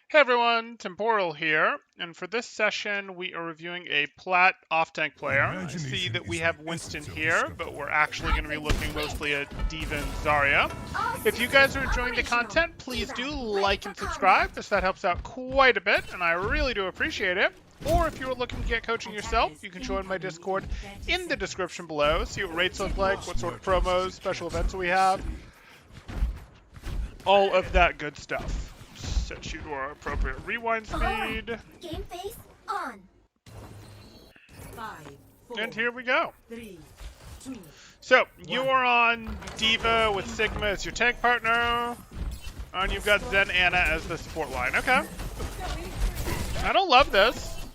Hey everyone, Temporal here, and for this session we are reviewing a plat off-tank player. I see that we have Winston here, but we're actually going to be looking mostly at Diva and Zarya. If you guys are enjoying the content, please do like and subscribe, as that helps out quite a bit, and I really do appreciate it. Or if you are looking to get coaching yourself, you can join my Discord in the description below, see what rates look like, what sort of promos, special events we have, all of that good stuff. Set you to our appropriate rewind speed. Game face on. 5, 4, And here we go. 3, 2. So, you are on Diva with Sigma as your tank partner. And you've got Zen Anna as the support line. Okay. I don't love this.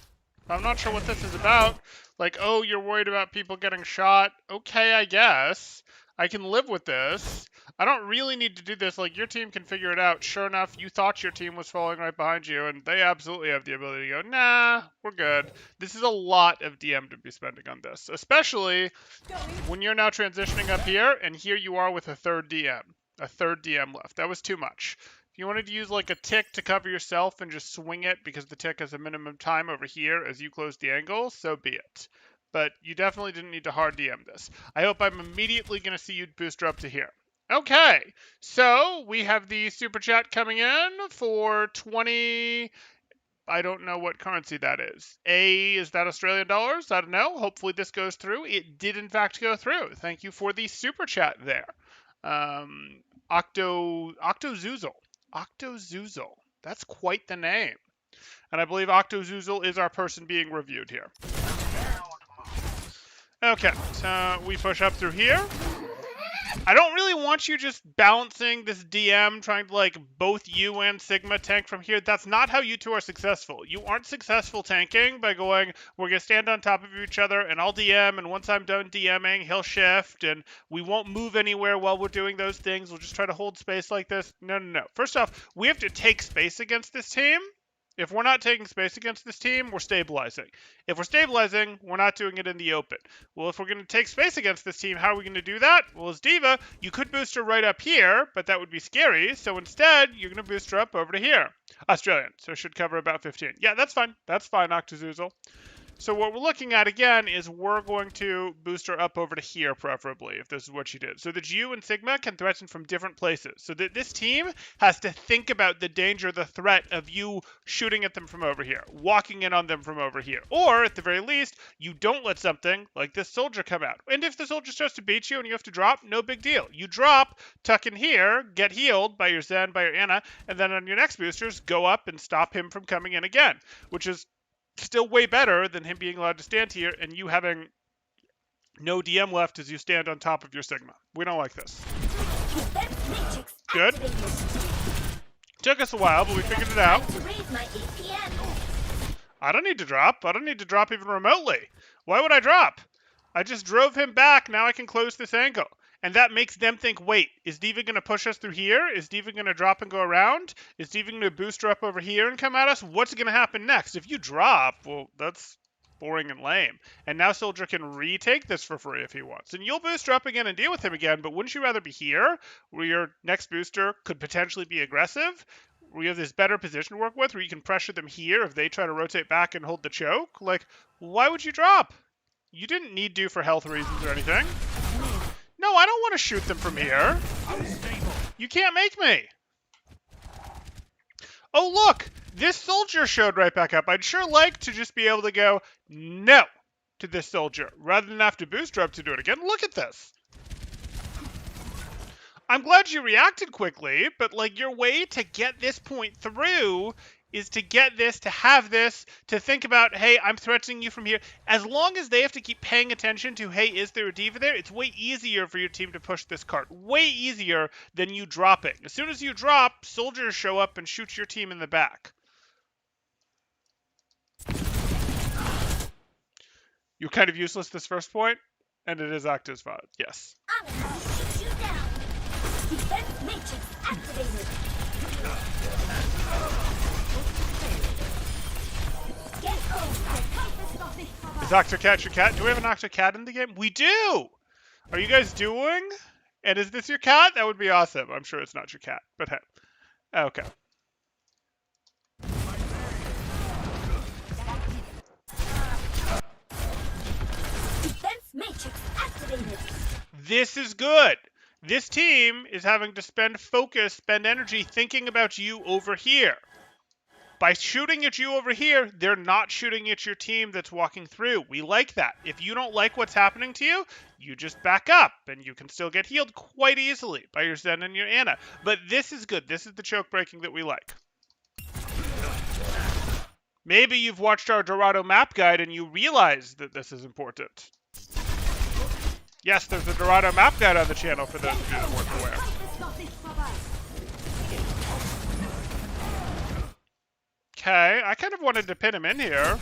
I'm not sure what this is about. Like, oh, you're worried about people getting shot. Okay, I guess. I can live with this. I don't really need to do this. Like, your team can figure it out. Sure enough, you thought your team was following right behind you, and they absolutely have the ability to go, nah, we're good. This is a lot of DM to be spending on this, especially when you're now transitioning up here, and here you are with a third DM. A third DM left. That was too much. If you wanted to use, like, a tick to cover yourself and just swing it because the tick has a minimum time over here as you close the angle, so be it. But you definitely didn't need to hard DM this. I hope I'm immediately going to see you booster up to here. Okay, so we have the super chat coming in for 20. I don't know what currency that is. Is that Australian dollars? I don't know. Hopefully this goes through. It did in fact go through. Thank you for the super chat there. Octozoozle. Octozoozle. That's quite the name. And I believe Octozoozle is our person being reviewed here. Okay, so we push up through here. I don't really want you just balancing this DM, trying to, like, both you and Sigma tank from here. That's not how you two are successful. You aren't successful tanking by going, we're going to stand on top of each other, and I'll DM, and once I'm done DMing, he'll shift, and we won't move anywhere while we're doing those things. We'll just try to hold space like this. No, no, no. First off, we have to take space against this team. If we're not taking space against this team, we're stabilizing. If we're stabilizing, we're not doing it in the open. Well, if we're going to take space against this team, how are we going to do that? Well, as Diva, you could boost her right up here, but that would be scary. So instead, you're going to boost her up over to here. Australian, so it should cover about 15. Yeah, that's fine. That's fine, Octozoozle. So what we're looking at, again, is we're going to boost her up over to here, preferably, if this is what she did, so that you and Sigma can threaten from different places, so that this team has to think about the danger, the threat of you shooting at them from over here, walking in on them from over here, or, at the very least, you don't let something like this soldier come out. And if the soldier starts to beat you and you have to drop, no big deal. You drop, tuck in here, get healed by your Zen, by your Anna, and then on your next boosters, go up and stop him from coming in again, which is still way better than him being allowed to stand here and you having no DM left as you stand on top of your Sigma. We don't like this. Good. Took us a while, but we figured it out. I don't need to drop. I don't need to drop even remotely. Why would I drop? I just drove him back. Now I can close this angle. And that makes them think, wait, is Diva going to push us through here? Is Diva going to drop and go around? Is Diva going to boost her up over here and come at us? What's going to happen next? If you drop, well, that's boring and lame. And now Soldier can retake this for free if he wants. And you'll boost her up again and deal with him again, but wouldn't you rather be here, where your next booster could potentially be aggressive? Where you have this better position to work with, where you can pressure them here if they try to rotate back and hold the choke? Like, why would you drop? You didn't need to for health reasons or anything. No, I don't want to shoot them from here. You can't make me. Oh, look. This soldier showed right back up. I'd sure like to just be able to go no to this soldier rather than have to boost her up to do it again. Look at this. I'm glad you reacted quickly, but like your way to get this point through is to get this, to have this, to think about, hey, I'm threatening you from here. As long as they have to keep paying attention to, hey, is there a Diva there? It's way easier for your team to push this cart. Way easier than you dropping. As soon as you drop, soldiers show up and shoot your team in the back. You're kind of useless this first point, and it is Octo's fault. Yes. I'm gonna shoot you down. Defense matrix activated. Is Octocat your cat? Do we have an Octocat in the game? We do! Are you guys doing? And is this your cat? That would be awesome. I'm sure it's not your cat, but hey. Okay. activated. This is good. This team is having to spend focus, spend energy thinking about you over here. By shooting at you over here, they're not shooting at your team that's walking through. We like that. If you don't like what's happening to you, you just back up, and you can still get healed quite easily by your Zen and your Ana. But this is good. This is the choke breaking that we like. Maybe you've watched our Dorado map guide and you realize that this is important. Yes, there's a Dorado map guide on the channel for those of you that weren't aware. Okay, I kind of wanted to pin him in here.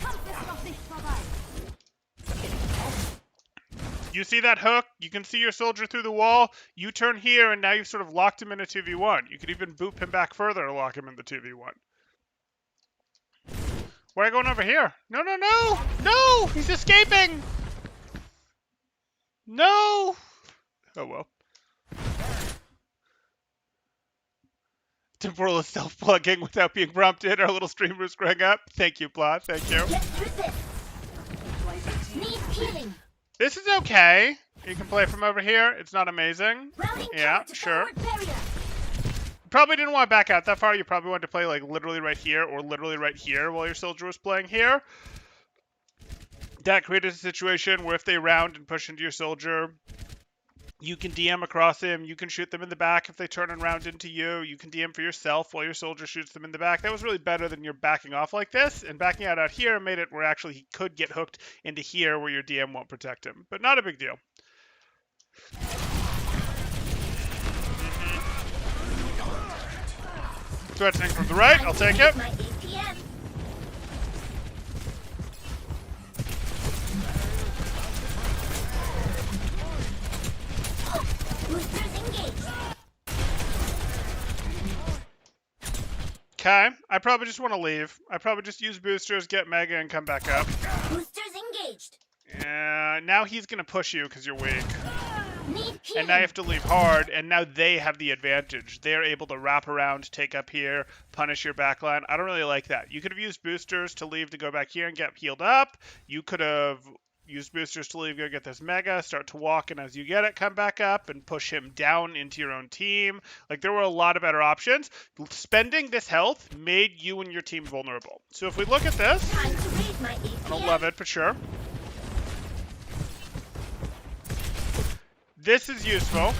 You see that hook? You can see your soldier through the wall. You turn here, and now you've sort of locked him in a 2v1. You could even boop him back further to lock him in the 2v1. Why are you going over here? No, no, no! No! He's escaping! No! Oh, well. Temporal is self-plugging without being prompted. Our little streamer's growing up. Thank you, Plot. Thank you. Get through this. Need healing. This is okay. You can play from over here. It's not amazing. Routing Yeah, cover to sure. forward barrier. Probably didn't want to back out that far. You probably wanted to play like literally right here or literally right here while your soldier was playing here. That created a situation where if they round and push into your soldier, you can DM across him. You can shoot them in the back if they turn and round into you. You can DM for yourself while your soldier shoots them in the back. That was really better than your backing off like this. And backing out here made it where actually he could get hooked into here where your DM won't protect him. But not a big deal. Threatening from the right. I'll take it. My APM. Boosters engaged. Okay. I probably just want to leave. I probably just use boosters, get Mega, and come back up. Boosters engaged. Now he's going to push you because you're weak. Need healing. And now you have to leave hard, and now they have the advantage. They're able to wrap around, take up here, punish your backline. I don't really like that. You could have used boosters to leave to go back here and get healed up. You could have used boosters to leave, go get this Mega, start to walk, and as you get it, come back up and push him down into your own team. Like, there were a lot of better options. Spending this health made you and your team vulnerable. So if we look at this, Time to raise my APM. I don't love it, for sure. This is useful.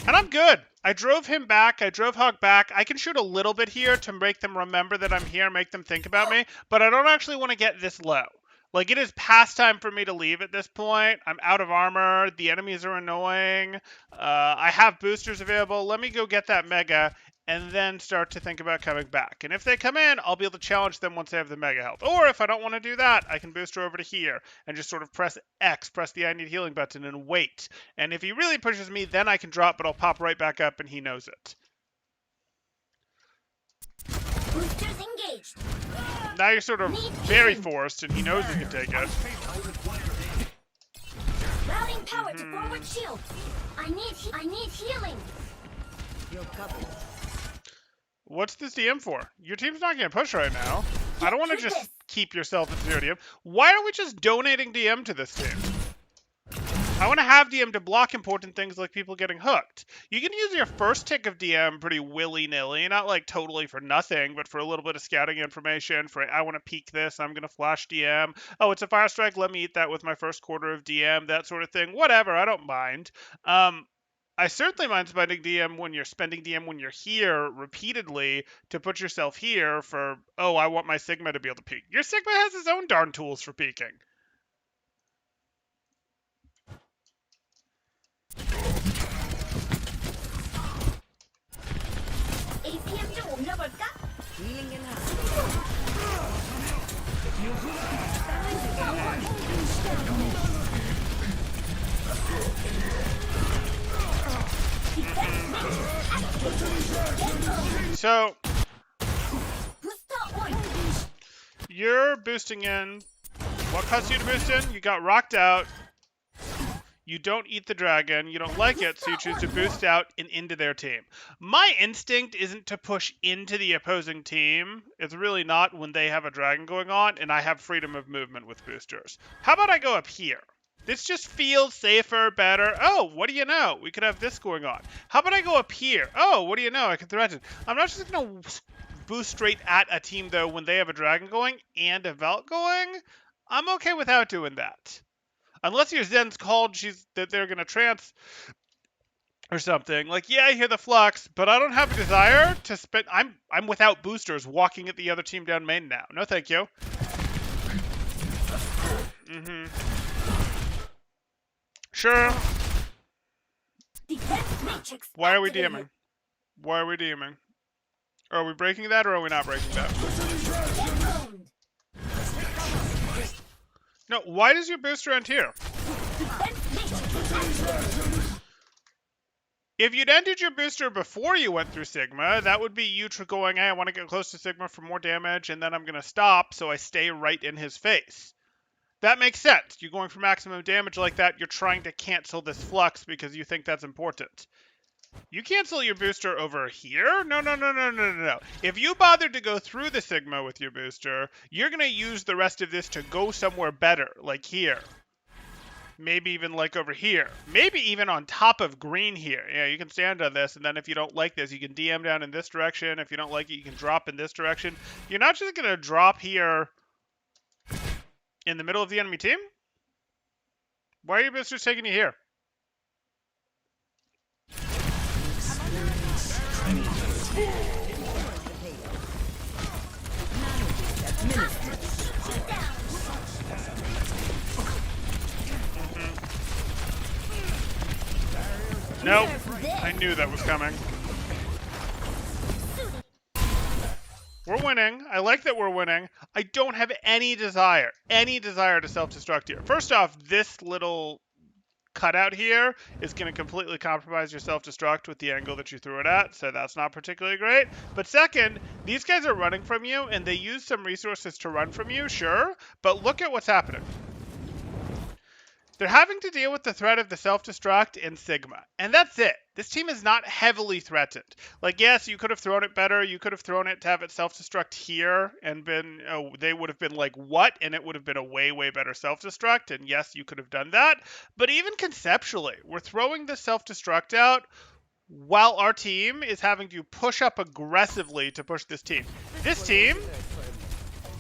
And I'm good. I drove him back. I drove Hog back. I can shoot a little bit here to make them remember that I'm here, make them think about me, but I don't actually want to get this low. Like, it is past time for me to leave at this point. I'm out of armor. The enemies are annoying. I have boosters available. Let me go get that Mega and then start to think about coming back. And if they come in, I'll be able to challenge them once they have the Mega health. Or if I don't want to do that, I can booster over to here and just sort of press X, press the I need healing button and wait. And if he really pushes me, then I can drop, but I'll pop right back up and he knows it. Boosters engaged. Now you're sort of very forced and he knows he can take it. Routing power to forward shield. I need healing. You're covered. What's this DM for? Your team's not going to push right now. I don't want to just keep yourself at 0 DM. Why are we just donating DM to this team? I want to have DM to block important things like people getting hooked. You can use your first tick of DM pretty willy-nilly, not like totally for nothing, but for a little bit of scouting information, for I want to peek this, I'm going to flash DM. Oh, it's a fire strike, let me eat that with my first quarter of DM, that sort of thing. Whatever, I don't mind. I certainly mind spending DM when you're here repeatedly to put yourself here for, oh, I want my Sigma to be able to peek. Your Sigma has his own darn tools for peeking. APM 좀 올려볼까? Healing in hand. So, Booster on. you're boosting in. What caused you to boost in? You got rocked out. You don't eat the dragon. You don't like it, so you choose to boost out and into their team. My instinct isn't to push into the opposing team. It's really not when they have a dragon going on, and I have freedom of movement with boosters. How about I go up here? This just feels safer, better. Oh, what do you know? We could have this going on. How about I go up here? Oh, what do you know? I can threaten. I'm not just going to boost straight at a team, though, when they have a dragon going and a Velt going. I'm okay without doing that. Unless your Zen's called that they're going to trance or something. Like, yeah, I hear the flux, but I don't have a desire to spend... I'm without boosters walking at the other team down main now. No, thank you. Sure. Defense matrix Why are we activated. DMing? Why are we DMing? Are we breaking that or are we not breaking that? Get owned. No, why does your booster end here? Defense matrix activated. If you'd ended your booster before you went through Sigma, that would be you going, hey, I want to get close to Sigma for more damage, and then I'm going to stop so I stay right in his face. That makes sense. You're going for maximum damage like that, you're trying to cancel this flux because you think that's important. You cancel your booster over here? No. If you bothered to go through the Sigma with your booster, you're going to use the rest of this to go somewhere better, like here. Maybe even like over here. Maybe even on top of green here. Yeah, you can stand on this, and then if you don't like this, you can DM down in this direction. If you don't like it, you can drop in this direction. You're not just going to drop here in the middle of the enemy team? Why are your boosters taking you here? Nope. I knew that was coming. We're winning. I like that we're winning. I don't have any desire to self-destruct here. First off, this little cutout here is going to completely compromise your self-destruct with the angle that you threw it at, so that's not particularly great. But second, these guys are running from you, and they use some resources to run from you, sure, but look at what's happening. They're having to deal with the threat of the self-destruct in Sigma, and that's it. This team is not heavily threatened. Like, yes, you could have thrown it better. You could have thrown it to have it self-destruct here and been, they would have been like, what? And it would have been a way, way better self-destruct. And yes, you could have done that. But even conceptually, we're throwing the self-destruct out while our team is having to push up aggressively to push this team. This team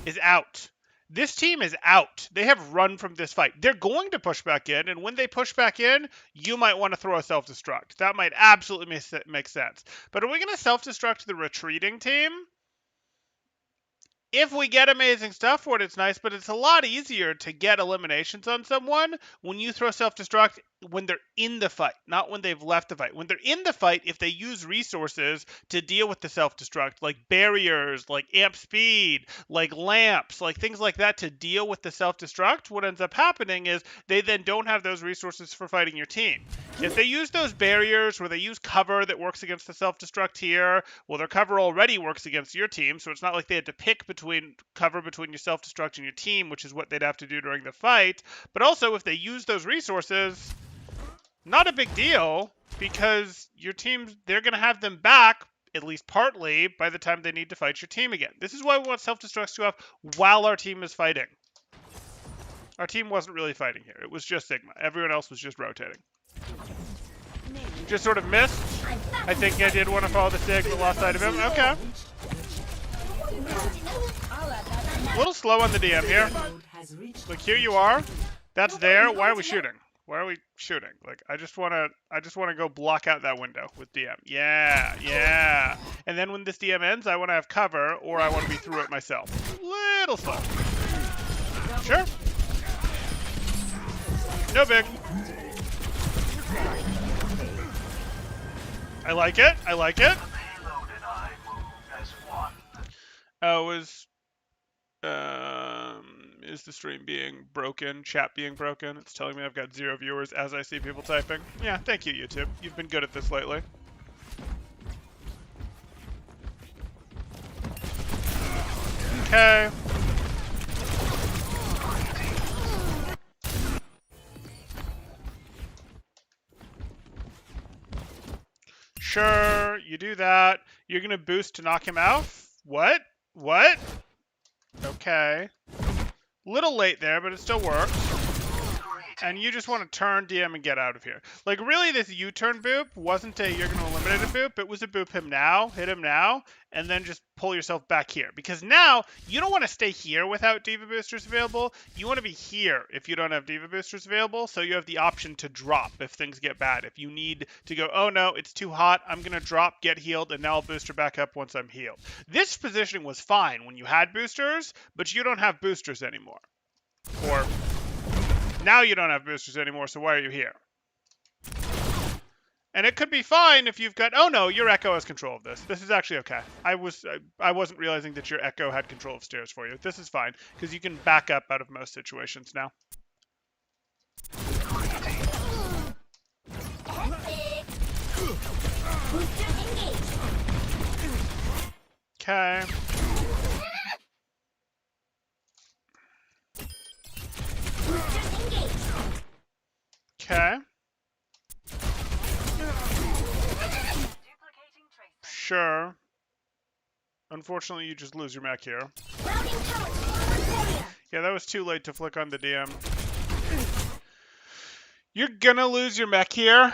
is out. This team is out. They have run from this fight. They're going to push back in, and when they push back in, you might want to throw a self-destruct. That might absolutely make sense. But are we going to self-destruct the retreating team? If we get amazing stuff for it, it's nice, but it's a lot easier to get eliminations on someone when you throw self-destruct when they're in the fight, not when they've left the fight. When they're in the fight, if they use resources to deal with the self-destruct, like barriers, like amp speed, like lamps, like things like that to deal with the self-destruct, what ends up happening is they then don't have those resources for fighting your team. If they use those barriers, where they use cover that works against the self-destruct here, well, their cover already works against your team, so it's not like they had to pick between cover between your self-destruct and your team, which is what they'd have to do during the fight. But also, if they use those resources, not a big deal, because your team, they're going to have them back, at least partly, by the time they need to fight your team again. This is why we want self-destructs to go off while our team is fighting. Our team wasn't really fighting here. It was just Sigma. Everyone else was just rotating. Just sort of missed. I think I did want to follow the Sig, but lost sight of him. Okay. A little slow on the DM here. Like, here you are. That's there. Why are we shooting? Why are we shooting? Like, I just want to go block out that window with DM. Yeah. And then when this DM ends, I want to have cover, or I want to be through it myself. Little slow. Sure. No big. I like it. Oh, is the stream being broken? Chat being broken? It's telling me I've got 0 viewers as I see people typing. Yeah, thank you, YouTube. You've been good at this lately. Okay. Sure, you do that. You're gonna boost to knock him out? What? Okay. Little late there, but it still works. And you just want to turn, DM, and get out of here. Like, really, this U-turn boop wasn't a you're going to eliminate a boop. It was a boop him now, hit him now, and then just pull yourself back here. Because now, you don't want to stay here without Diva Boosters available. You want to be here if you don't have Diva Boosters available, so you have the option to drop if things get bad. If you need to go, oh no, it's too hot, I'm going to drop, get healed, and now I'll booster back up once I'm healed. This positioning was fine when you had boosters, but you don't have boosters anymore. Or... now you don't have boosters anymore, so why are you here? And it could be fine if you've got... oh no, your Echo has control of this. This is actually okay. I wasn't realizing that your Echo had control of stairs for you. This is fine, because you can back up out of most situations now. Okay. Okay. Sure. Unfortunately, you just lose your mech here. Yeah, that was too late to flick on the DM. You're gonna lose your mech here.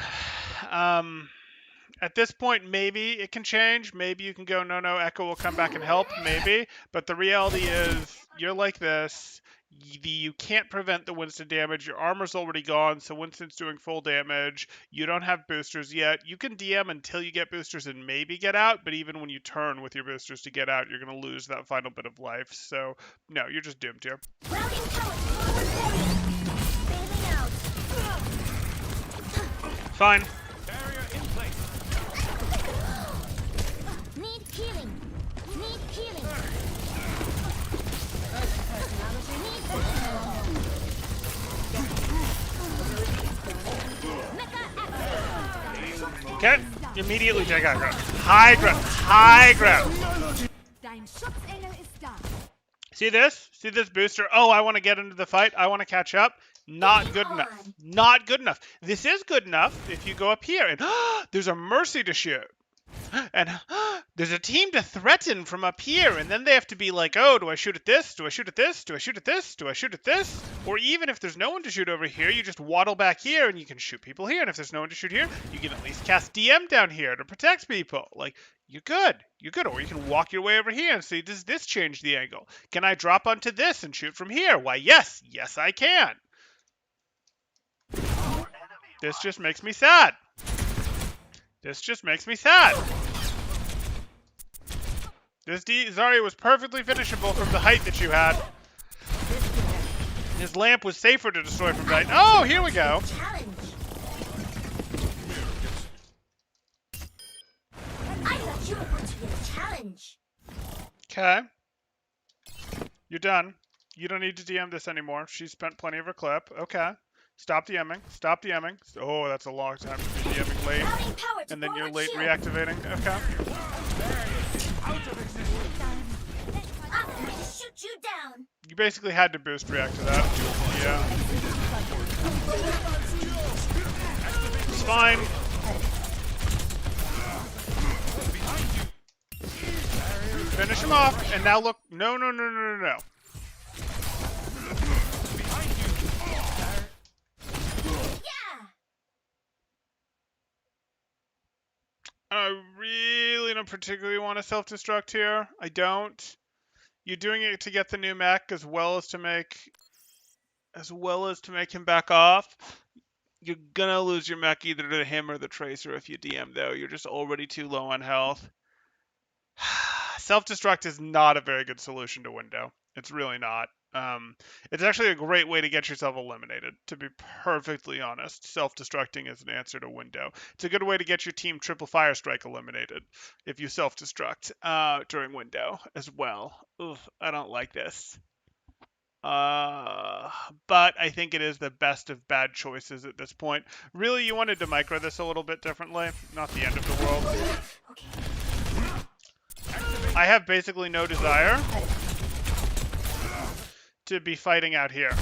At this point, maybe it can change. Maybe you can go, no, Echo will come back and help. Maybe. But the reality is, you're like this. You can't prevent the Winston damage. Your armor's already gone, so Winston's doing full damage. You don't have boosters yet. You can DM until you get boosters and maybe get out, but even when you turn with your boosters to get out, you're going to lose that final bit of life. So, no, you're just doomed here. Fine. Barrier in place. Need healing. Need healing. Okay, immediately take high ground. High ground. High ground. Dein Schutzengel ist da. See this? See this booster? Oh, I want to get into the fight. I want to catch up. Not good enough. Not good enough. This is good enough if you go up here. And there's a Mercy to shoot. And there's a team to threaten from up here. And then they have to be like, oh, do I shoot at this? Do I shoot at this? Do I shoot at this? Do I shoot at this? Or even if there's no one to shoot over here, you just waddle back here and you can shoot people here. And if there's no one to shoot here, you can at least cast DM down here to protect people. Like, you're good. You're good. Or you can walk your way over here and see, does this change the angle? Can I drop onto this and shoot from here? Why, yes. Yes, I can. This just makes me sad. This just makes me sad. This Zarya was perfectly finishable from the height that you had. His lamp was safer to destroy from height. Oh, here we go. Challenge. I thought you were going to be a challenge. Okay. You're done. You don't need to DM this anymore. She's spent plenty of her clip. Okay. Stop DMing. Stop DMing. Oh, that's a long time to be DMing late. Routing power to And then you're forward late shield. reactivating. Okay. Out of existence. I'm going to shoot you down. You basically had to boost react to that. Yeah. It's fine. Finish him off. And now look. No. Yeah. I really don't particularly want to self-destruct here. I don't. You're doing it to get the new mech as well as to make him back off. You're gonna lose your mech either to him or the Tracer if you DM though. You're just already too low on health. Self-destruct is not a very good solution to window. It's really not. It's actually a great way to get yourself eliminated, to be perfectly honest. Self-destructing is an answer to window. It's a good way to get your team triple fire strike eliminated if you self-destruct during window as well. Ugh, I don't like this. But I think it is the best of bad choices at this point. Really, you wanted to micro this a little bit differently. Not the end of the world. Okay. I have basically no desire to be fighting out here.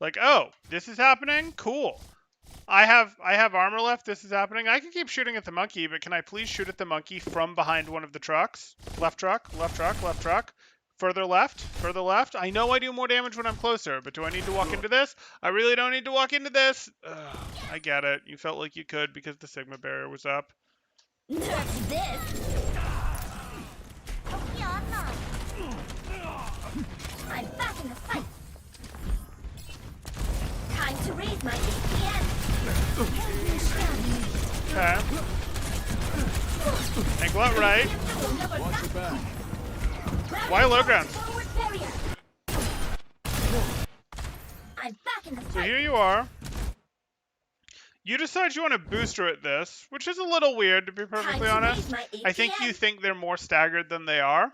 Like, oh, this is happening? Cool. I have armor left. This is happening. I can keep shooting at the monkey, but can I please shoot at the monkey from behind one of the trucks? Left truck, left truck, left truck. Further left. Further left. I know I do more damage when I'm closer, but do I need to walk into this? I really don't need to walk into this. Ugh, I get it. You felt like you could because the Sigma barrier was up. Nerf this. I'm back in the fight. Time to raise my APM. Okay. Angle out right. Watch your back. Why low ground? Forward barrier. I'm back in the So fight. here you are. You decide you want to booster at this, which is a little weird to be perfectly Time to honest. raise my I think you APM. think they're more staggered than they are.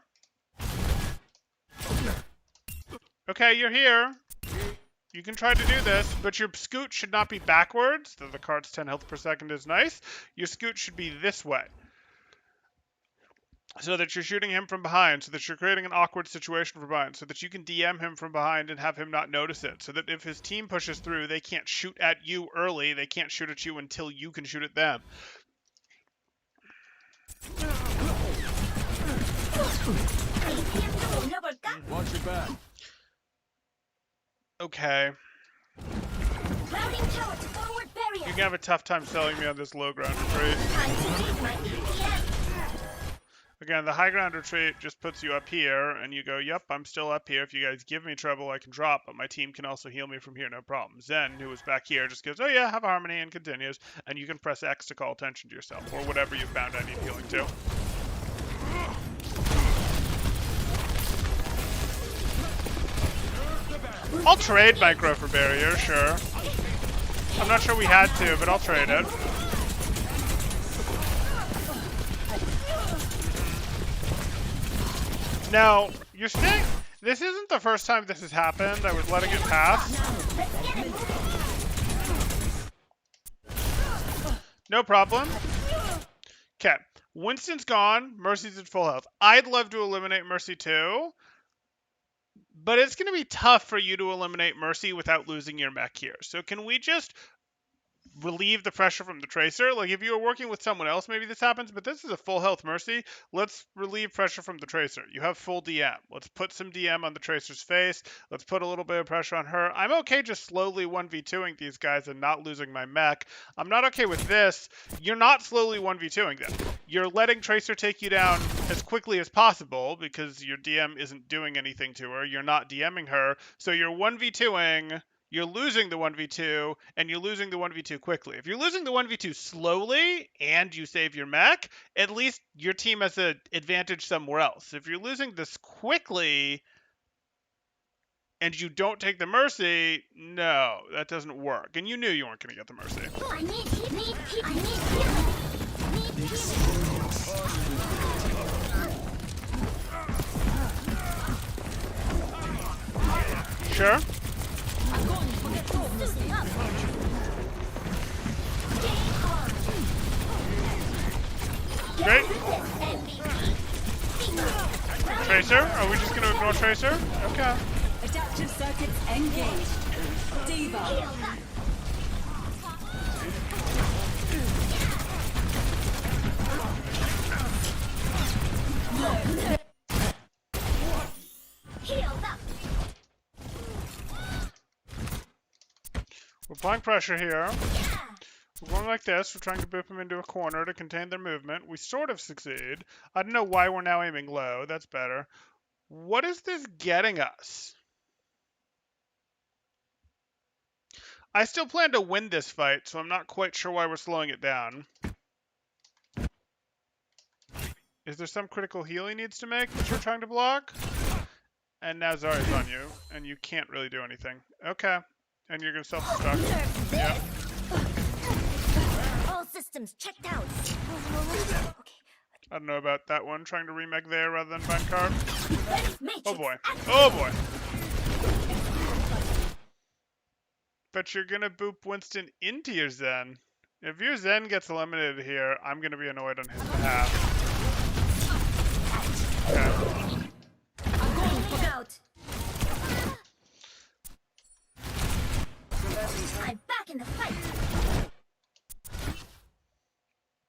Okay, you're here. You can try to do this, but your scoot should not be backwards, though the card's 10 health per second is nice. Your scoot should be this way, so that you're shooting him from behind, so that you're creating an awkward situation from behind, so that you can DM him from behind and have him not notice it, so that if his team pushes through, they can't shoot at you early, they can't shoot at you until you can shoot at them. Watch your back. Okay. Routing tower to forward barrier. You're gonna have a tough time selling me on this low ground retreat. Time to raise my APM. Again, the high ground retreat just puts you up here, and you go, yep, I'm still up here. If you guys give me trouble, I can drop, but my team can also heal me from here, no problem. Zen, who was back here, just goes, oh yeah, have a harmony, and continues. And you can press X to call attention to yourself, or whatever you found I need healing to. I'll trade micro for barrier, sure. I'm not sure we had to, but I'll trade it. Now, you're saying this isn't the first time this has happened. I was letting it pass. No problem. Okay. Winston's gone. Mercy's at full health. I'd love to eliminate Mercy too, but it's going to be tough for you to eliminate Mercy without losing your mech here. So can we just relieve the pressure from the Tracer? Like, if you were working with someone else, maybe this happens, but this is a full health Mercy. Let's relieve pressure from the Tracer. You have full DM. Let's put some DM on the Tracer's face. Let's put a little bit of pressure on her. I'm okay just slowly 1v2ing these guys and not losing my mech. I'm not okay with this. You're not slowly 1v2ing them. You're letting Tracer take you down as quickly as possible because your DM isn't doing anything to her. You're not DMing her. So you're 1v2ing. You're losing the 1v2, and you're losing the 1v2 quickly. If you're losing the 1v2 slowly, and you save your mech, at least your team has an advantage somewhere else. If you're losing this quickly, and you don't take the Mercy, no, that doesn't work. And you knew you weren't going to get the Mercy. I need healing. Sure? Great. Tracer? Are we just going to ignore Tracer? Okay. Adaptive circuits engaged. Diva. Healed up. We're applying pressure here. We're going like this. We're trying to boop them into a corner to contain their movement. We sort of succeed. I don't know why we're now aiming low. That's better. What is this getting us? I still plan to win this fight, so I'm not quite sure why we're slowing it down. Is there some critical heal he needs to make that you're trying to block? And now Zarya's on you, and you can't really do anything. Okay. And you're going to self-destruct. Yeah. All systems checked out. Okay. I don't know about that one. Trying to remake there rather than bind carb. Matrix Oh boy. activated. Oh boy. But you're going to boop Winston into your Zen. If your Zen gets eliminated here, I'm going to be annoyed on his behalf. Okay. Out. I'm back in the fight.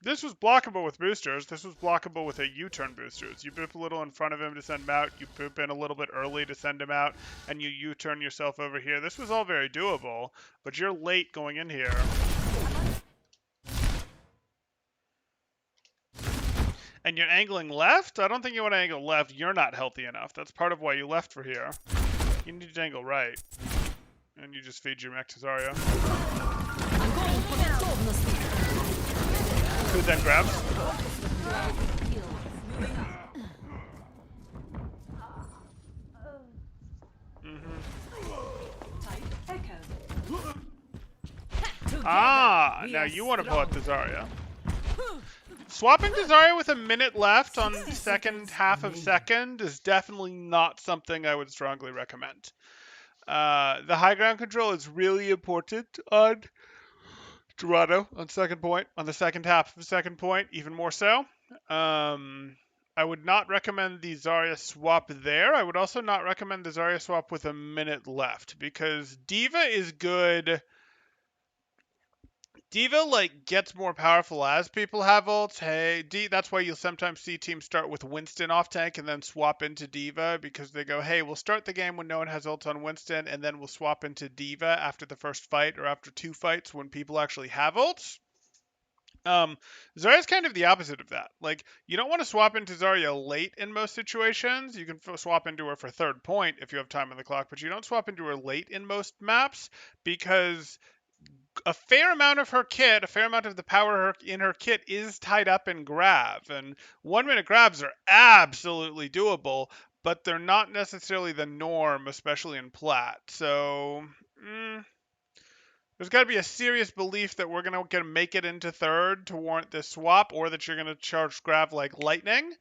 this was blockable with boosters. This was blockable with a U-turn boosters. You boop a little in front of him to send him out. You boop in a little bit early to send him out, and you U-turn yourself over here. This was all very doable, but you're late going in here. And you're angling left? I don't think you want to angle left. You're not healthy enough. That's part of why you left for here. You need to angle right. And you just feed your mech to Zarya. Who then grabs? Ah, now you want to pull out the Zarya. Swapping to Zarya with a minute left on the second half of second is definitely not something I would strongly recommend. The high ground control is really important on Dorado on second point, on the second half of second point, even more so. I would not recommend the Zarya swap there. I would also not recommend the Zarya swap with a minute left, because D.Va is good. D.Va, like, gets more powerful as people have ults. Hey, that's why you'll sometimes see teams start with Winston off tank and then swap into D.Va, because they go, hey, we'll start the game when no one has ults on Winston, and then we'll swap into D.Va after the first fight or after 2 fights when people actually have ults. Zarya's kind of the opposite of that. Like, you don't want to swap into Zarya late in most situations. You can swap into her for third point if you have time on the clock, but you don't swap into her late in most maps, because a fair amount of her kit, a fair amount of the power in her kit is tied up in grab, and 1 minute grabs are absolutely doable, but they're not necessarily the norm, especially in plat. So there's got to be a serious belief that we're going to make it into third to warrant this swap, or that you're going to charge grab like lightning.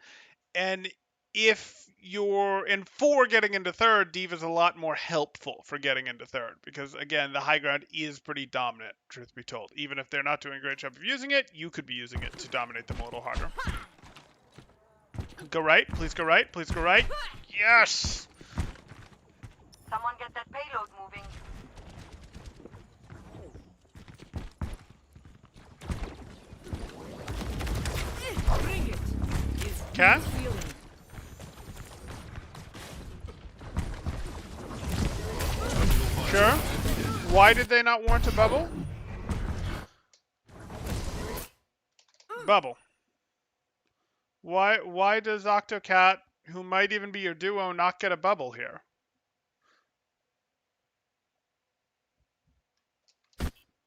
And if you're in 4 getting into third, D.Va's a lot more helpful for getting into third, because again, the high ground is pretty dominant, truth be told. Even if they're not doing a great job of using it, you could be using it to dominate them a little harder. Go right, please go right, please go right. Yes! Someone get that payload moving. Bring it. Okay. Sure. Why did they not warrant a bubble? Bubble. Why does Octocat, who might even be your duo, not get a bubble here?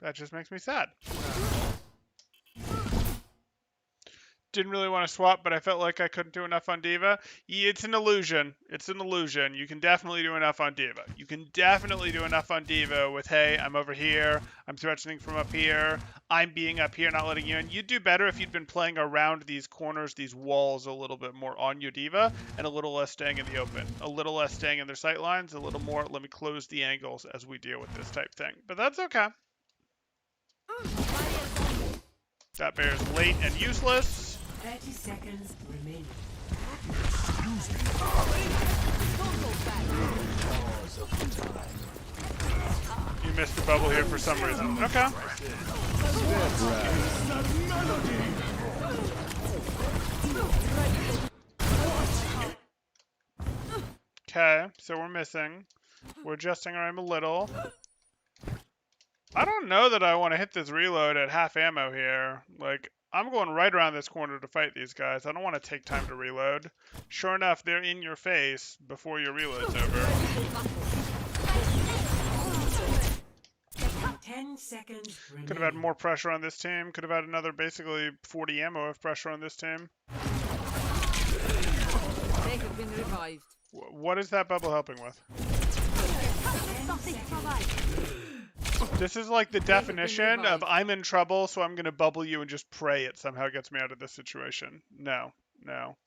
That just makes me sad. Didn't really want to swap, but I felt like I couldn't do enough on D.Va. It's an illusion. It's an illusion. You can definitely do enough on D.Va. You can definitely do enough on D.Va with, hey, I'm over here. I'm threatening from up here. I'm being up here, not letting you in. You'd do better if you'd been playing around these corners, these walls a little bit more on your D.Va, and a little less staying in the open. A little less staying in their sight lines, a little more, let me close the angles as we deal with this type thing. But that's okay. That bear's late and useless. 30 seconds remaining. You missed the bubble here for some reason. Okay. Okay, so we're missing. We're adjusting our aim a little. I don't know that I want to hit this reload at half ammo here. Like, I'm going right around this corner to fight these guys. I don't want to take time to reload. Sure enough, they're in your face before your reload's over. 10 seconds remaining. Could have had more pressure on this team. Could have had another basically 40 ammo of pressure on this team. They have been revived. What is that bubble helping with? This is like the definition of I'm in trouble, so I'm going to bubble you and just pray it somehow gets me out of this situation. No, no.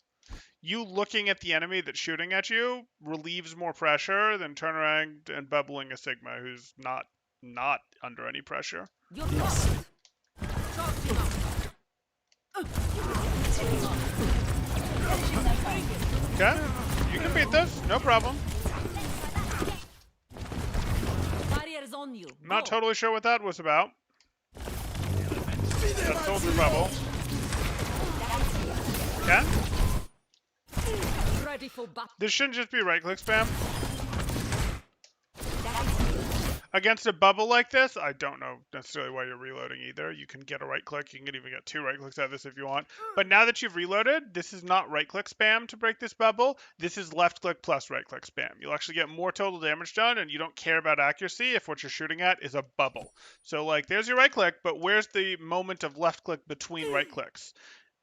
You looking at the enemy that's shooting at you relieves more pressure than turning around and bubbling a Sigma who's not under any pressure. Okay, you can beat this, no problem. On you. Not totally sure what that was about. That soldier bubble. Okay? Ready for battle. This shouldn't just be right-click spam. Against a bubble like this, I don't know necessarily why you're reloading either. You can get a right-click. You can even get 2 right-clicks out of this if you want. But now that you've reloaded, this is not right-click spam to break this bubble. This is left-click plus right-click spam. You'll actually get more total damage done, and you don't care about accuracy if what you're shooting at is a bubble. So, like, there's your right-click, but where's the moment of left-click between right-clicks?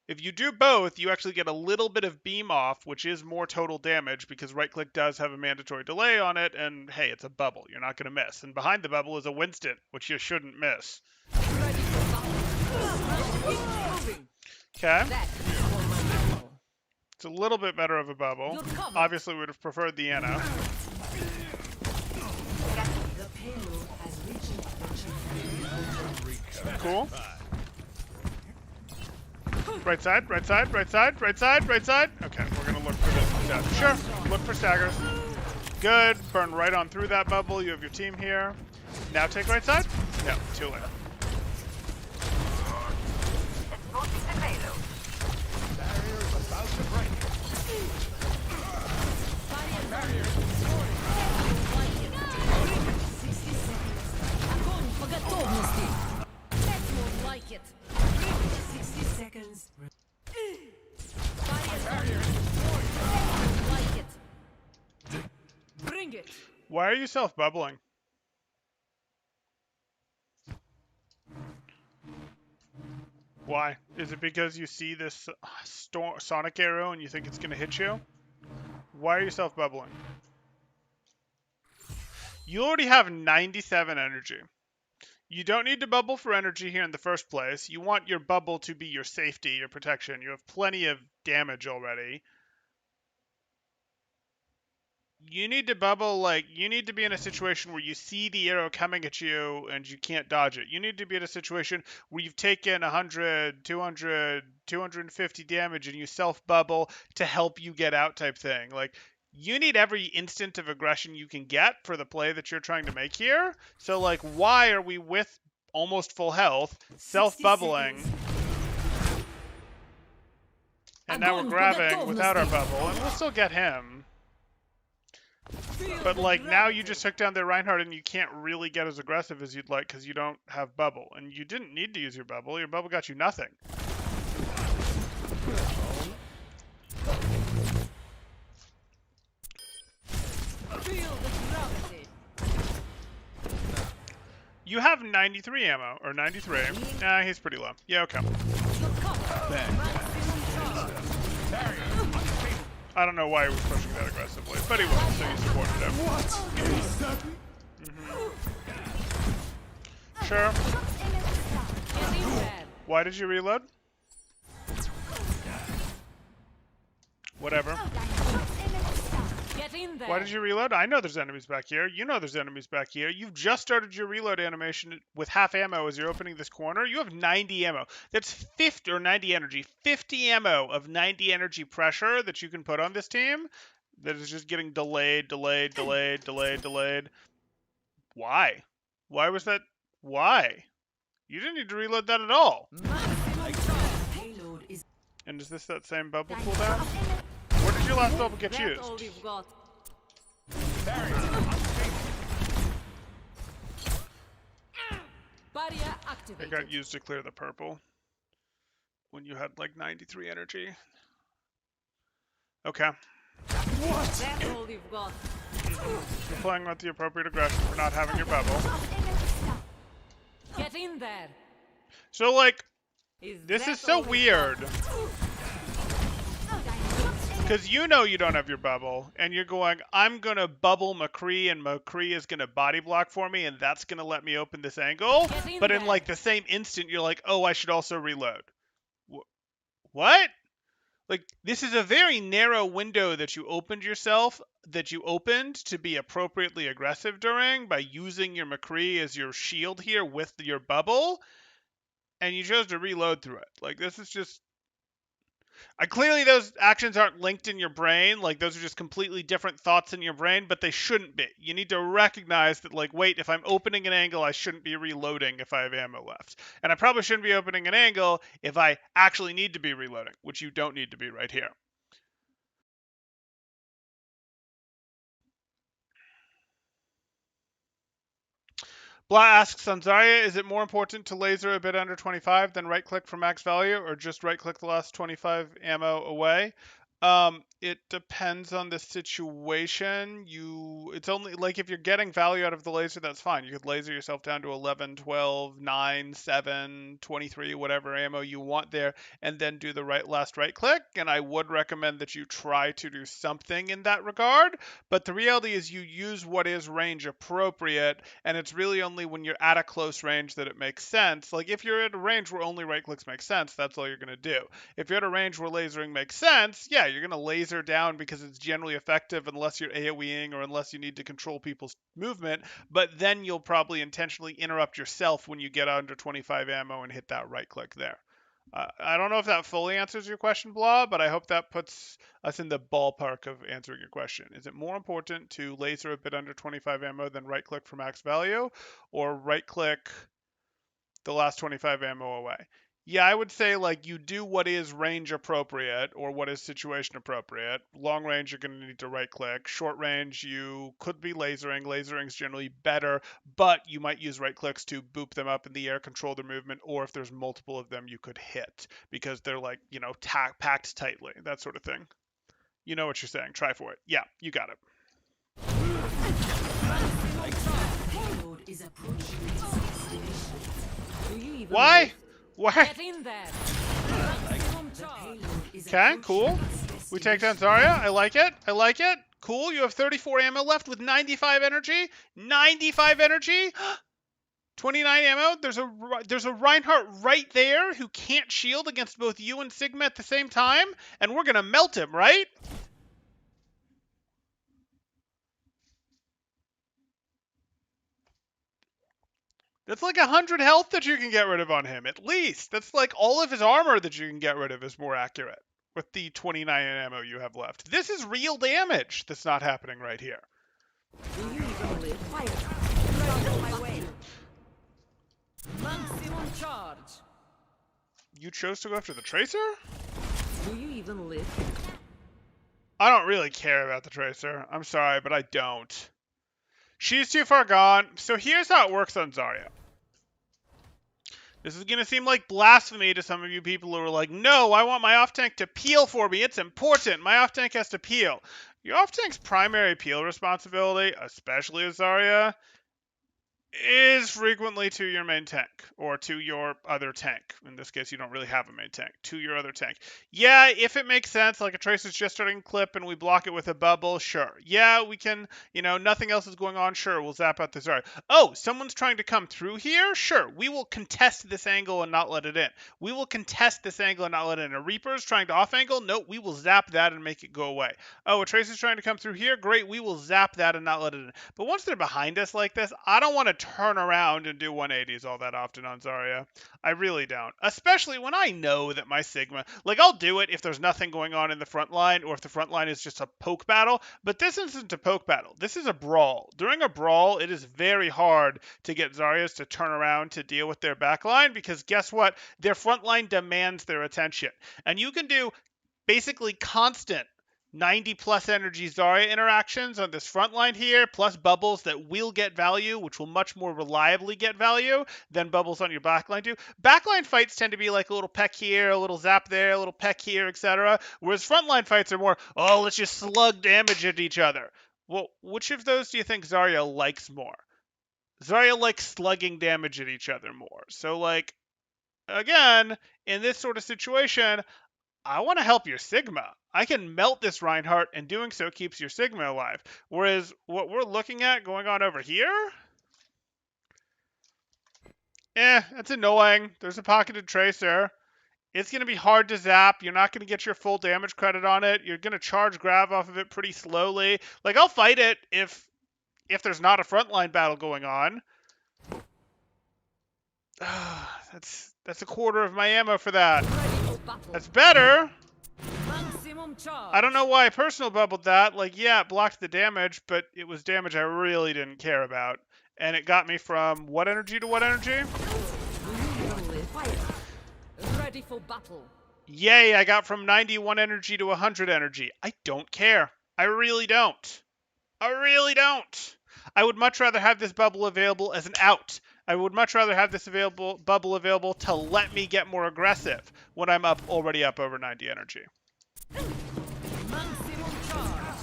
If you do both, you actually get a little bit of beam off, which is more total damage because right-click does have a mandatory delay on it, and hey, it's a bubble. You're not going to miss. And behind the bubble is a Winston, which you shouldn't miss. Ready for battle. Moving. Okay? That is for my battle. It's a little bit better of a bubble. You're covered. Obviously, we would have preferred the Anna. The payload has reached the Cool. Right side, right side, right side, right side, right side. Okay, we're going to look for this instead. Sure, look for staggers. Good. Burn right on through that bubble. You have your team here. Now take right side? No, too late. It's boosting the payload. Barrier's about to break. Barrier destroyed. 60 seconds. Огонь по готовности. That's more like it. 60 seconds. Barrier destroyed. Like it. Bring it. Why are you self-bubbling? Why? Is it because you see this sonic arrow and you think it's going to hit you? Why are you self-bubbling? You already have 97 energy. You don't need to bubble for energy here in the first place. You want your bubble to be your safety, your protection. You have plenty of damage already. You need to bubble, like, you need to be in a situation where you see the arrow coming at you and you can't dodge it. You need to be in a situation where you've taken 100, 200, 250 damage and you self-bubble to help you get out type thing. Like, you need every instant of aggression you can get for the play that you're trying to make here. So, like, why are we with almost full health, self-bubbling, and now we're grabbing without our bubble, and we'll still get him. But, like, now you just took down their Reinhardt and you can't really get as aggressive as you'd like because you don't have bubble. And you didn't need to use your bubble. Your bubble got you nothing. Feel the gravity. You have 93 ammo, or 93. Nah, he's pretty low. Yeah, okay. You're covered. Maximum charge. I don't know why he was pushing that aggressively, but he was, so you supported him. Sure. Get in there. Why did you reload? Whatever. Get in there. Why did you reload? I know there's enemies back here. You know there's enemies back here. You've just started your reload animation with half ammo as you're opening this corner. You have 90 ammo. That's 50 or 90 energy. 50 ammo of 90 energy pressure that you can put on this team that is just getting delayed, delayed, delayed, delayed, delayed. Why? Why was that? Why? You didn't need to reload that at all. Maximum charge. Payload is And is this that same bubble cooldown? Where did your last bubble get that all used? you've got. Barrier It activated. got used to clear the purple when you had like 93 energy. Okay. That's all you've got. You're playing with the appropriate aggression for not having your bubble. Get in there. So, like, Is this that is so all you've weird. got? Because you know you don't have your bubble, and you're going, I'm going to bubble McCree, and McCree is going to body block for me, and that's going to let me open this angle. Get in But in, there. like, the same instant, you're like, oh, I should also reload. What? Like, this is a very narrow window that you opened yourself, that you opened to be appropriately aggressive during by using your McCree as your shield here with your bubble, and you chose to reload through it. Like, this is just... Clearly, those actions aren't linked in your brain. Like, those are just completely different thoughts in your brain, but they shouldn't be. You need to recognize that, like, wait, if I'm opening an angle, I shouldn't be reloading if I have ammo left. And I probably shouldn't be opening an angle if I actually need to be reloading, which you don't need to be right here. Blah asks on Zarya, is it more important to laser a bit under 25 than right click for max value, or just right click the last 25 ammo away? It depends on the situation. It's only like if you're getting value out of the laser, that's fine. You could laser yourself down to 11, 12, 9, 7, 23, whatever ammo you want there, and then do the last right click. And I would recommend that you try to do something in that regard. But the reality is you use what is range appropriate, and it's really only when you're at a close range that it makes sense. Like if you're at a range where only right clicks make sense, that's all you're going to do. If you're at a range where lasering makes sense, yeah, you're going to laser down because it's generally effective unless you're AoEing or unless you need to control people's movement, but then you'll probably intentionally interrupt yourself when you get under 25 ammo and hit that right click there. I don't know if that fully answers your question, Blah, but I hope that puts us in the ballpark of answering your question. Is it more important to laser a bit under 25 ammo than right click for max value, or right click the last 25 ammo away? Yeah, I would say like you do what is range appropriate or what is situation appropriate. Long range, you're going to need to right click. Short range, you could be lasering. Lasering is generally better, but you might use right clicks to boop them up in the air, control their movement, or if there's multiple of them, you could hit because they're like, packed tightly, that sort of thing. You know what you're saying. Try for it. Yeah, you got it. Payload is approaching its destination. Do you even Why? live? Why? Get in there. Maximum charge. Payload is Okay, approaching cool. its We take down destination. Zarya. I like it. I like it. Cool. You have 34 ammo left with 95 energy. 95 energy. 29 ammo. There's a Reinhardt right there who can't shield against both you and Sigma at the same time, and we're gonna melt him, right? That's like 100 health that you can get rid of on him, at least. That's like all of his armor that you can get rid of is more accurate with the 29 ammo you have left. This is real damage that's not happening right here. Do you even live? Fire. On my way. Maximum charge. You chose to go after the Tracer? Do you even live? I don't really care about the Tracer. I'm sorry, but I don't. She's too far gone. So here's how it works on Zarya. This is going to seem like blasphemy to some of you people who are like, no, I want my off-tank to peel for me. It's important. My off-tank has to peel. Your off-tank's primary peel responsibility, especially with Zarya, is frequently to your main tank or to your other tank. In this case, you don't really have a main tank. To your other tank. Yeah, if it makes sense, like a Tracer's just starting to clip and we block it with a bubble, sure. Yeah, we can, nothing else is going on, sure, we'll zap out the Zarya. Oh, someone's trying to come through here? Sure, we will contest this angle and not let it in. We will contest this angle and not let it in. A Reaper's trying to off angle? Nope, we will zap that and make it go away. Oh, a Tracer's trying to come through here? Great, we will zap that and not let it in. But once they're behind us like this, I don't want to turn around and do 180s all that often on Zarya. I really don't. Especially when I know that my Sigma, like I'll do it if there's nothing going on in the front line or if the front line is just a poke battle, but this isn't a poke battle. This is a brawl. During a brawl, it is very hard to get Zaryas to turn around to deal with their back line because guess what? Their front line demands their attention. And you can do basically constant 90 plus energy Zarya interactions on this front line here, plus bubbles that will get value, which will much more reliably get value than bubbles on your backline do. Backline fights tend to be like a little peck here, a little zap there, a little peck here, etc. Whereas frontline fights are more, oh, let's just slug damage at each other. Well, which of those do you think Zarya likes more? Zarya likes slugging damage at each other more. So, like, again, in this sort of situation, I want to help your Sigma. I can melt this Reinhardt, and doing so keeps your Sigma alive. Whereas what we're looking at going on over here, that's annoying. There's a pocketed Tracer. It's going to be hard to zap. You're not going to get your full damage credit on it. You're going to charge grab off of it pretty slowly. Like, I'll fight it if there's not a frontline battle going on. That's a quarter of my ammo for that. That's better. Maximum charge. I don't know why I personal bubbled that. Like, yeah, it blocked the damage, but it was damage I really didn't care about. And it got me from what energy to what energy? Ready for battle. Yay, I got from 91 energy to 100 energy. I don't care. I really don't. I really don't. I would much rather have this bubble available as an out. I would much rather have this bubble available to let me get more aggressive when I'm already up over 90 energy. Maximum charge.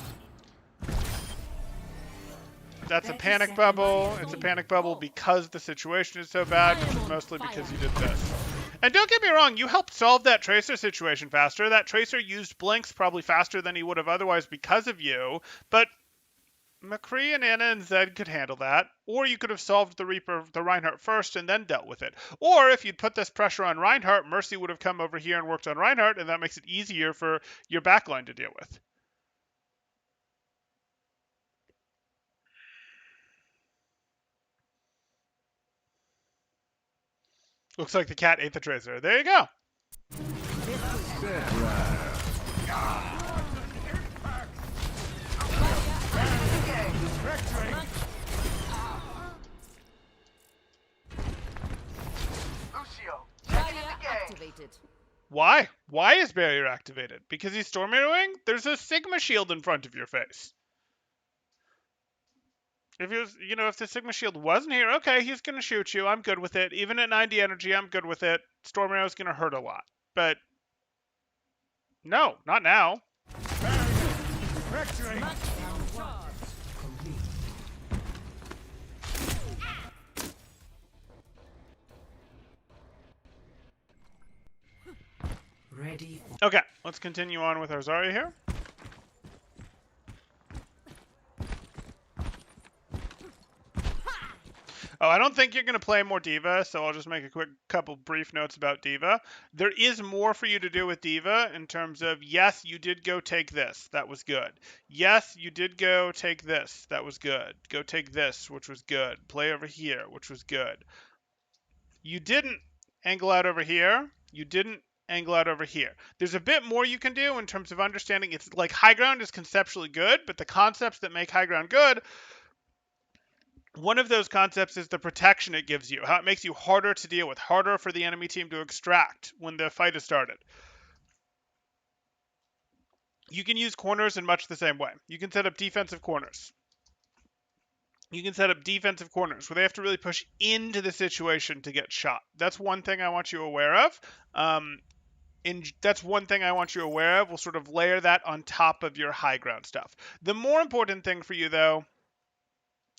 That's a panic bubble. It's a panic bubble because the situation is so bad, which is mostly because you did this. And don't get me wrong, you helped solve that Tracer situation faster. That Tracer used blinks probably faster than he would have otherwise because of you, but McCree and Anna and Zed could handle that. Or you could have solved the Reinhardt first and then dealt with it. Or if you'd put this pressure on Reinhardt, Mercy would have come over here and worked on Reinhardt, and that makes it easier for your backline to deal with. Looks like the cat ate the Tracer. There you go. Lucio, Barrier activated. Why? Why is barrier activated? Because he's storm arrowing? There's a Sigma shield in front of your face. If he was, if the Sigma shield wasn't here, okay, he's gonna shoot you. I'm good with it. Even at 90 energy, I'm good with it. Storm arrow's gonna hurt a lot. But no, not now. Victory! Maximum charge. Ready. Okay, let's continue on with our Zarya here. Oh, I don't think you're going to play more D.Va, so I'll just make a quick couple brief notes about D.Va. There is more for you to do with D.Va in terms of, yes, you did go take this. That was good. Yes, you did go take this. That was good. Go take this, which was good. Play over here, which was good. You didn't angle out over here. You didn't angle out over here. There's a bit more you can do in terms of understanding. It's like high ground is conceptually good, but the concepts that make high ground good, one of those concepts is the protection it gives you, how it makes you harder to deal with, harder for the enemy team to extract when the fight has started. You can use corners in much the same way. You can set up defensive corners. You can set up defensive corners where they have to really push into the situation to get shot. That's one thing I want you aware of. That's one thing I want you aware of. We'll sort of layer that on top of your high ground stuff. The more important thing for you, though,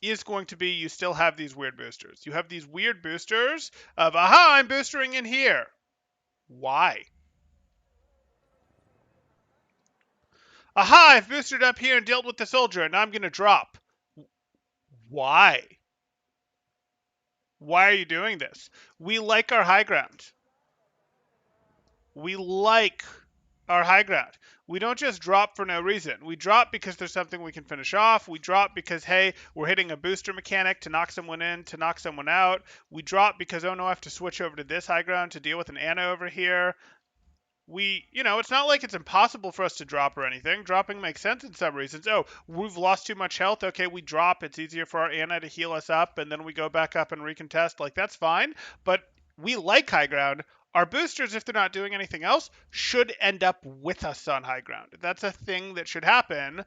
is going to be you still have these weird boosters. You have these weird boosters of, aha, I'm boostering in here. Why? Aha, I've boosted up here and dealt with the soldier, and I'm going to drop. Why? Why are you doing this? We like our high ground. We like our high ground. We don't just drop for no reason. We drop because there's something we can finish off. We drop because, hey, we're hitting a booster mechanic to knock someone in, to knock someone out. We drop because, oh no, I have to switch over to this high ground to deal with an Ana over here. It's not like it's impossible for us to drop or anything. Dropping makes sense in some reasons. Oh, we've lost too much health. Okay, we drop. It's easier for our Ana to heal us up, and then we go back up and recontest. Like, that's fine. But we like high ground. Our boosters, if they're not doing anything else, should end up with us on high ground. That's a thing that should happen.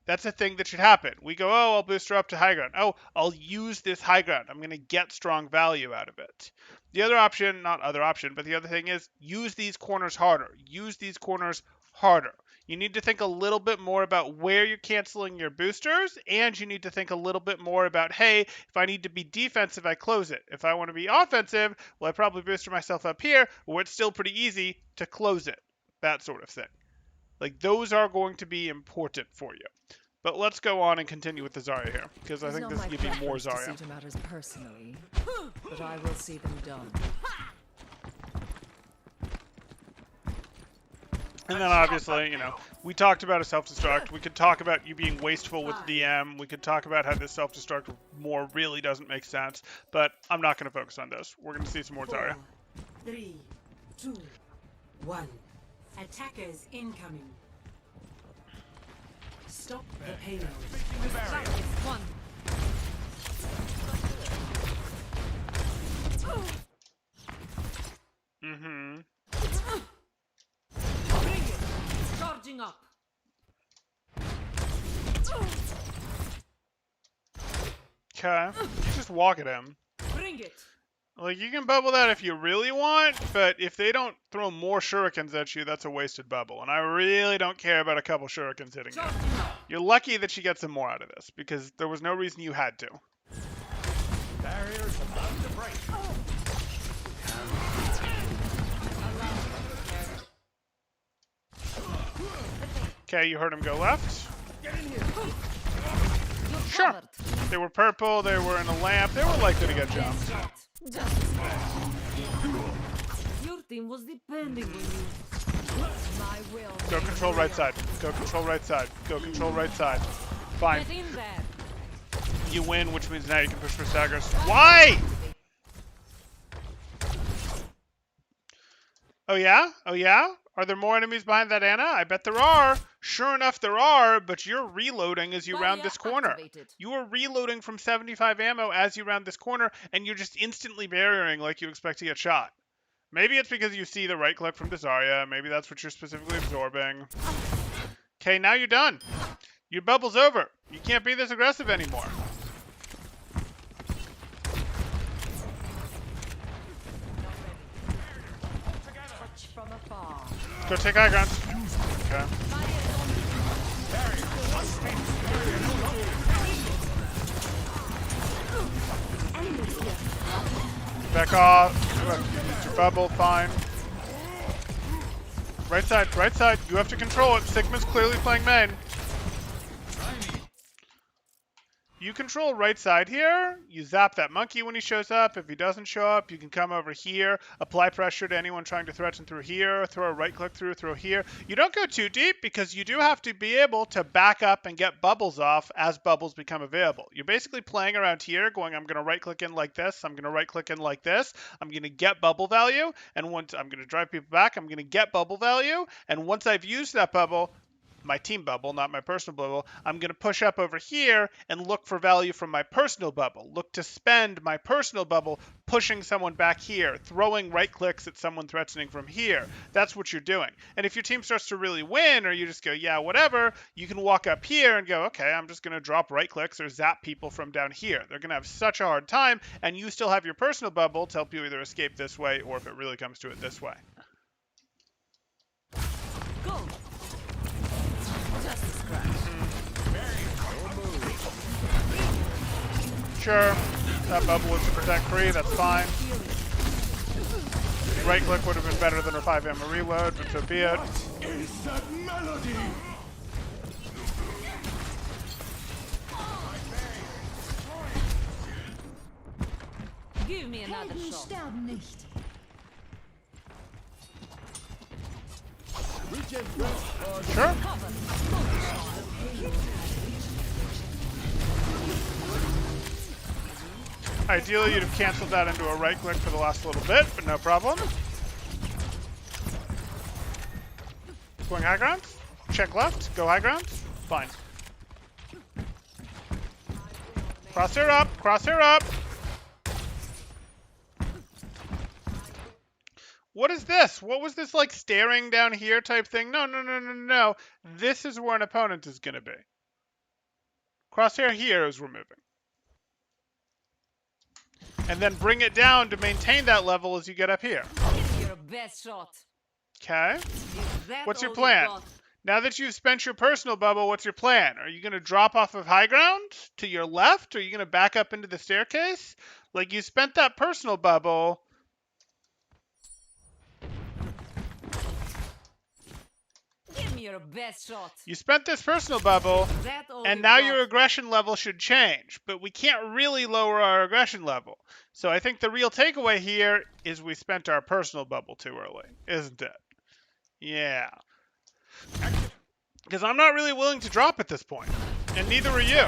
That's a thing that should happen. We go, oh, I'll booster up to high ground. Oh, I'll use this high ground. I'm going to get strong value out of it. The other option, not other option, but the other thing is use these corners harder. Use these corners harder. You need to think a little bit more about where you're canceling your boosters, and you need to think a little bit more about, hey, if I need to be defensive, I close it. If I want to be offensive, well, I probably booster myself up here, where it's still pretty easy to close it. That sort of thing. Like, those are going to be important for you. But let's go on and continue with the Zarya here, because I think this will give you more Zarya. To see to matters personally, but I will see them done. And then obviously, we talked about a self-destruct. We could talk about you being wasteful with DM. We could talk about how this self-destruct more really doesn't make sense. But I'm not going to focus on those. We're going to see some more Zarya. 3, 2, 1. Attackers incoming. Stop the payload. The barrier. One. Mm-hmm. Bring it. Charging up. Okay. Just walk at him. Bring it. Like, you can bubble that if you really want, but if they don't throw more shurikens at you, that's a wasted bubble. And I really don't care about a couple shurikens hitting you. Charging up. You're lucky that you get some more out of this, because there was no reason you had to. Barrier's about to break. Okay, you heard him go left. Get in here. You're Sure. covered. They were purple, they were in a lamp, they were likely to get jumped. Shot. Just your team was depending on you. My will. Go control right side. Go control right side. Go control right side. Fine. Get in there. You win, which means now you can push for staggers. Why? Oh yeah? Oh yeah? Are there more enemies behind that Anna? I bet there are. Sure enough, there are, but you're reloading as you round this corner. Activated. You are reloading from 75 ammo as you round this corner, and you're just instantly barriering like you expect to get shot. Maybe it's because you see the right click from the Zarya. Maybe that's what you're specifically absorbing. Okay, now you're done. Your bubble's over. You can't be this aggressive anymore. Touch from afar. Go take high ground. Okay. Back off. Use your bubble, fine. Right side, right side. You have to control it. Sigma's clearly playing main. You control right side here. You zap that monkey when he shows up. If he doesn't show up, you can come over here, apply pressure to anyone trying to threaten through here, throw a right click through here. You don't go too deep because you do have to be able to back up and get bubbles off as bubbles become available. You're basically playing around here going, I'm going to right click in like this. I'm going to right click in like this. I'm going to get bubble value. And once I'm going to drive people back, I'm going to get bubble value. And once I've used that bubble, my team bubble, not my personal bubble, I'm going to push up over here and look for value from my personal bubble. Look to spend my personal bubble pushing someone back here, throwing right clicks at someone threatening from here. That's what you're doing. And if your team starts to really win, or you just go, yeah, whatever, you can walk up here and go, okay, I'm just going to drop right clicks or zap people from down here. They're going to have such a hard time, and you still have your personal bubble to help you either escape this way or if it really comes to it this way. Go. Just a scratch. Sure, that bubble was to protect free, that's fine. Right click would have been better than a 5 ammo reload, but so be it. Is that melody? Give me another Helden shot. sterben nicht. Sure. Ideally, you'd have canceled that into a right click for the last little bit, but no problem. Going high ground. Check left. Go high ground. Fine. Crosshair up. Crosshair up. What is this? What was this, like, staring down here type thing? No, no, no, no, no. This is where an opponent is going to be. Crosshair here is removing. And then bring it down to maintain that level as you get up here. Your best shot. Okay. Is that What's your all plan? you got? Now that you've spent your personal bubble, what's your plan? Are you going to drop off of high ground to your left? Or are you going to back up into the staircase? Like, you spent that personal bubble. Give me your best shot. You spent this personal bubble. Is that all And you now got? your aggression level should change, but we can't really lower our aggression level. So I think the real takeaway here is we spent our personal bubble too early, isn't it? Yeah. Because I'm not really willing to drop at this point, and neither are you.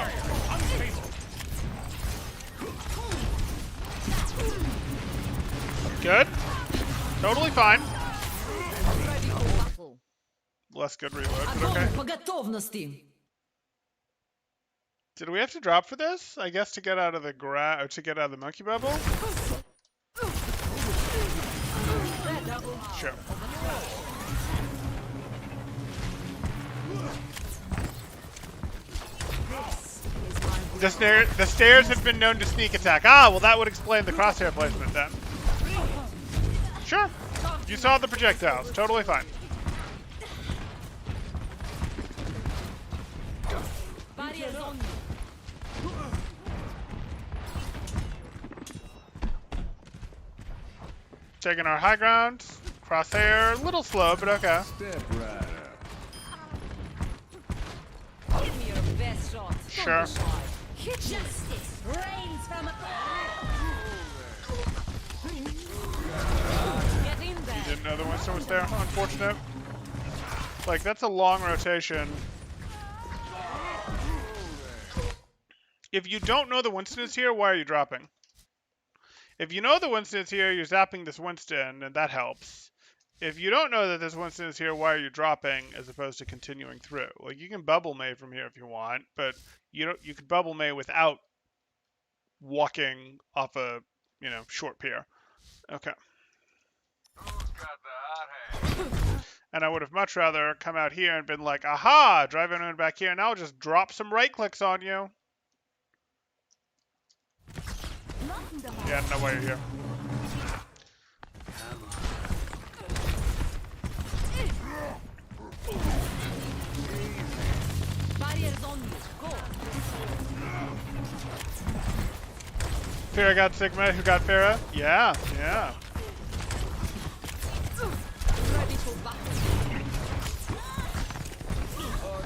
Good. Totally fine. Ready for battle. less good reload, but Огонь okay. по готовности. Did we have to drop for this? I guess to get out of the to get out of the monkey bubble? Sure. The stairs have been known to sneak attack. Ah, well that would explain the crosshair placement then. Sure. You saw the projectiles. Totally fine. Barriers on me. Taking our high ground. Crosshair, a little slow, but okay. Step right up. Give me your best shot. Don't Sure. be shy. Justice reigns from above. Get in there. Didn't know the Winston was there. Unfortunate. Like, that's a long rotation. If you don't know the Winston is here, why are you dropping? If you know the Winston is here, you're zapping this Winston, and that helps. If you don't know that this Winston is here, why are you dropping as opposed to continuing through? Like, you can bubble May from here if you want, but you could bubble May without walking off a, short pier. Okay. Who's got the hot hand? And I would have much rather come out here and been like, aha, drive anyone back here, and I'll just drop some right clicks on you. Yeah, no way you're here. Barriers on me. Go. Farah got Sigma, who got Farah? Yeah. Ready for battle.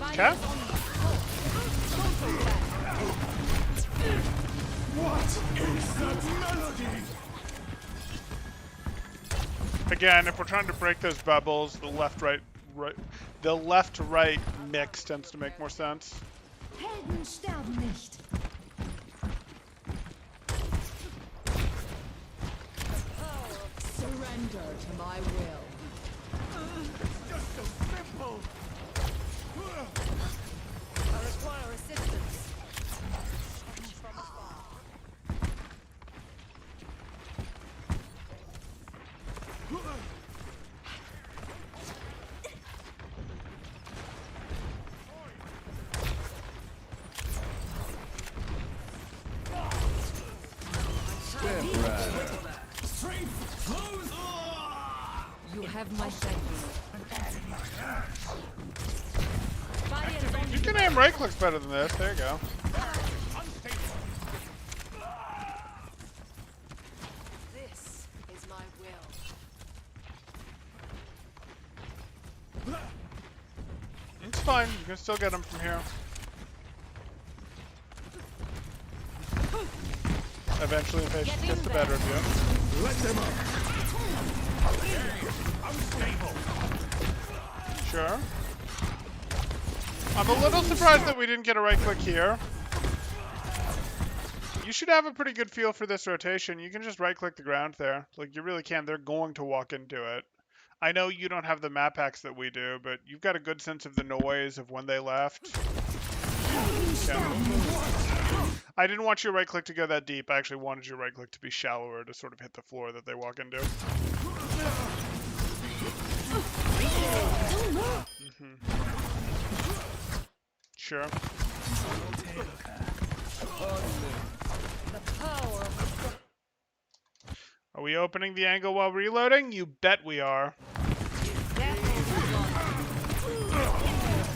Okay. Barriers on me. What is that melody? Again, if we're trying to break those bubbles, the left-right mix tends to make more sense. Helden sterben nicht. Surrender to my will. Just so simple. I require assistance. Step right up. Strength close. You have my thanks. Barriers on You me. can aim right clicks better than this. There you go. This is my will. It's fine. You can still get them from here. Eventually, patience gets the better of you. Let them up. Unstable. Sure. I'm a little surprised that we didn't get a right click here. You should have a pretty good feel for this rotation. You can just right click the ground there. Like, you really can. They're going to walk into it. I know you don't have the map hacks that we do, but you've got a good sense of the noise of when they left. Yeah. I didn't want your right click to go that deep. I actually wanted your right click to be shallower to sort of hit the floor that they walk into. Sure. Are we opening the angle while reloading? You bet we are.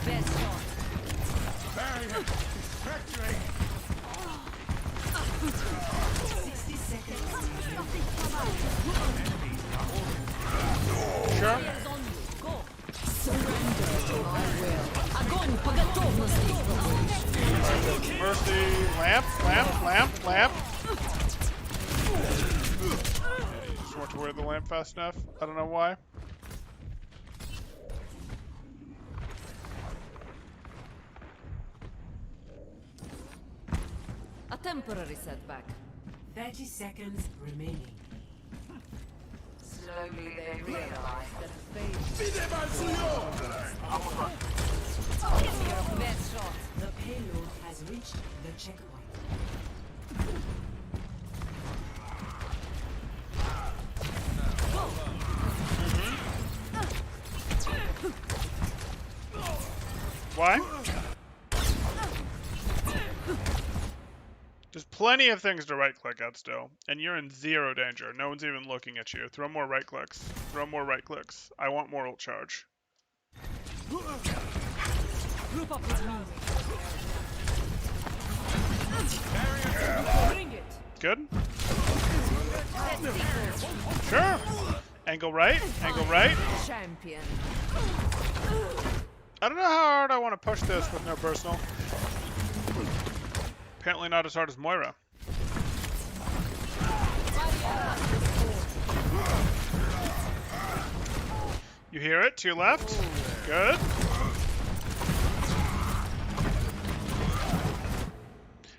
Best shot. Barrier. Victory. 60 seconds. Sure. Barriers on me. Go. Surrender to my will. Огонь по готовности. Mercy. Lamp. You just want to wear the lamp fast enough. I don't know why. A temporary setback. 30 seconds remaining. Slow Slowly they realize that fate Give me your best shot. the payload has reached the checkpoint. Why? There's plenty of things to right-click at still, and you're in zero danger. No one's even looking at you. Throw more right-clicks. Throw more right-clicks. I want more ult charge. Group up with me. Bring it. Good? Sure. Angle right. Angle right. Champion. I don't know how hard I want to push this with no personal. Apparently not as hard as Moira. You hear it to your left? Good.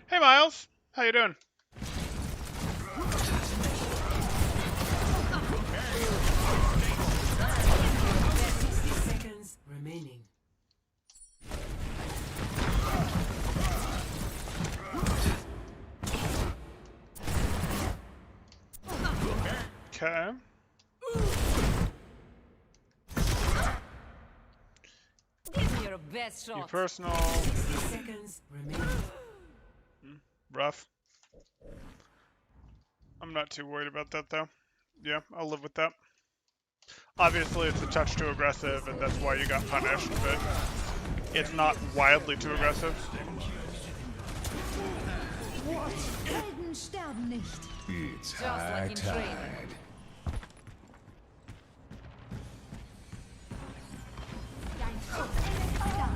Hey Miles, how you doing? Seconds remaining. Okay. Give me your best You shot. personal. 60 seconds remaining. Rough. I'm not too worried about that though. Yeah, I'll live with that. Obviously it's a touch too aggressive and that's why you got punished, but it's not wildly too aggressive. Helden sterben nicht. It's Just like high in training. tide.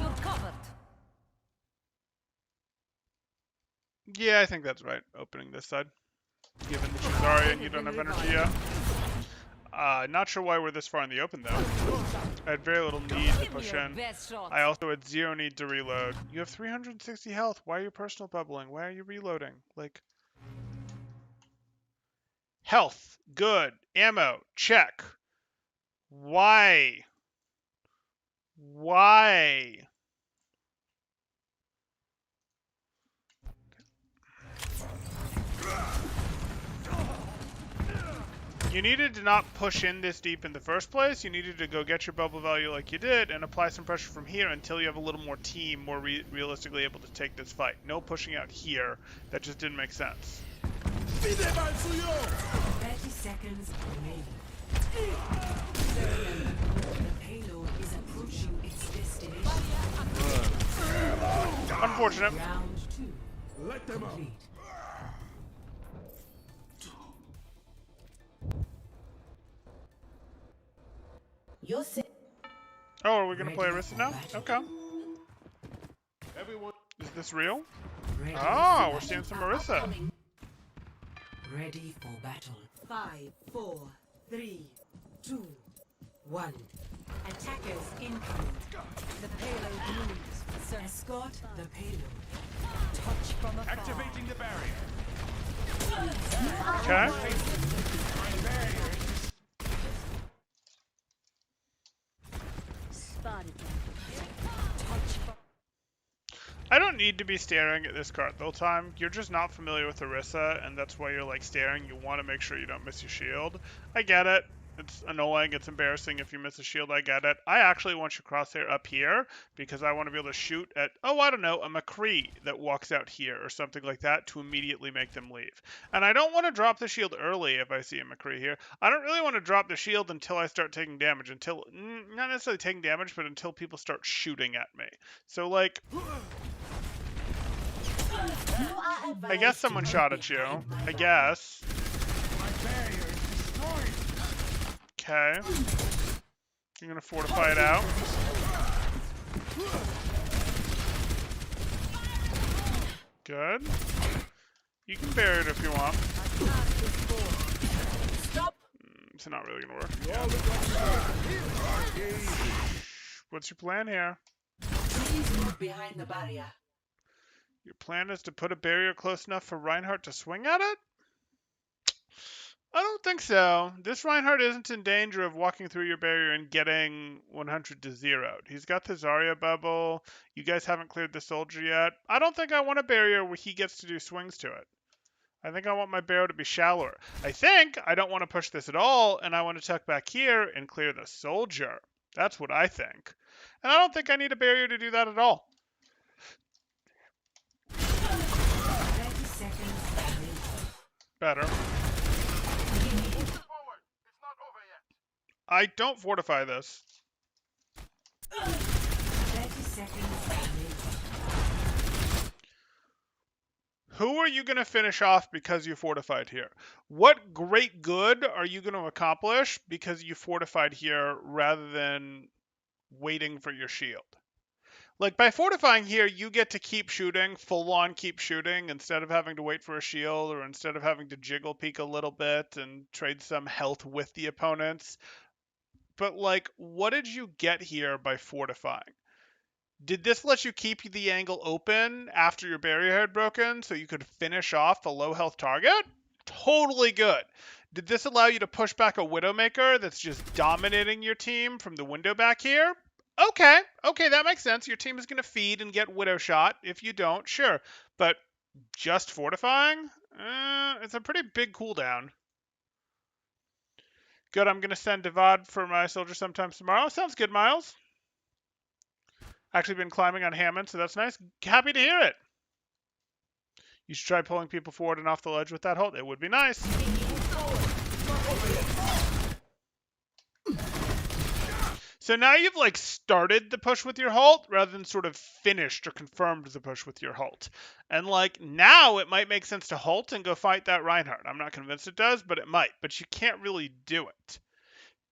You're covered. Yeah, I think that's right, opening this side. Given that you're Zarya and you don't have energy yet. Not sure why we're this far in the open though. I had very little need to Give me push your in. best shot. I also had zero need to reload. You have 360 health. Why are you personal bubbling? Why are you reloading? Like, health, good. Ammo, check. Why? Why? You needed to not push in this deep in the first place. You needed to go get your bubble value like you did and apply some pressure from here until you have a little more team, more realistically able to take this fight. No pushing out here. That just didn't make sense. 30 seconds remaining. The payload is approaching its destination. Unfortunate. Round 2. Let them complete. You're set. Oh, are we going to play Arista now? Okay. Is this real? Ready Oh, for we're seeing some Marissa. Ready for battle. 5, 4, 3, 2, 1. Attackers incoming. The payload moves. Sir, Escort the payload. touch from afar. Activating the barrier. Okay. Spotted them. Touch from... I don't need to be staring at this card the whole time. You're just not familiar with Orisa, and that's why you're like staring. You want to make sure you don't miss your shield. I get it. It's annoying. It's embarrassing if you miss a shield. I get it. I actually want your crosshair up here because I want to be able to shoot at, oh, I don't know, a McCree that walks out here or something like that to immediately make them leave. And I don't want to drop the shield early if I see a McCree here. I don't really want to drop the shield until I start taking damage, until, not necessarily taking damage, but until people start shooting at me. So, like, I guess someone shot at you. I guess. Okay. You're gonna fortify it out. Good. You can bury it if you want. It's not really gonna work. Yeah. What's your plan here? Please move behind the barrier. Your plan is to put a barrier close enough for Reinhardt to swing at it? I don't think so. This Reinhardt isn't in danger of walking through your barrier and getting 100 to 0. He's got the Zarya bubble. You guys haven't cleared the soldier yet. I don't think I want a barrier where he gets to do swings to it. I think I want my barrow to be shallower. I think I don't want to push this at all, and I want to tuck back here and clear the soldier. That's what I think. And I don't think I need a barrier to do that at all. 30 seconds. Better. Forward. It's not over yet. I don't fortify this. 30 seconds. Who are you going to finish off because you fortified here? What great good are you going to accomplish because you fortified here rather than waiting for your shield? Like, by fortifying here, you get to keep shooting, full on keep shooting, instead of having to wait for a shield, or instead of having to jiggle peek a little bit and trade some health with the opponents. But, like, what did you get here by fortifying? Did this let you keep the angle open after your barrier had broken so you could finish off a low health target? Totally good. Did this allow you to push back a Widowmaker that's just dominating your team from the window back here? Okay, that makes sense. Your team is going to feed and get Widow shot. If you don't, sure. But just fortifying? It's a pretty big cooldown. Good, I'm going to send Devad for my soldier sometime tomorrow. Sounds good, Miles. Actually been climbing on Hammond, so that's nice. Happy to hear it. You should try pulling people forward and off the ledge with that hold. It would be nice. So now you've like started the push with your halt rather than sort of finished or confirmed the push with your halt. And like now it might make sense to halt and go fight that Reinhardt. I'm not convinced it does, but it might. But you can't really do it.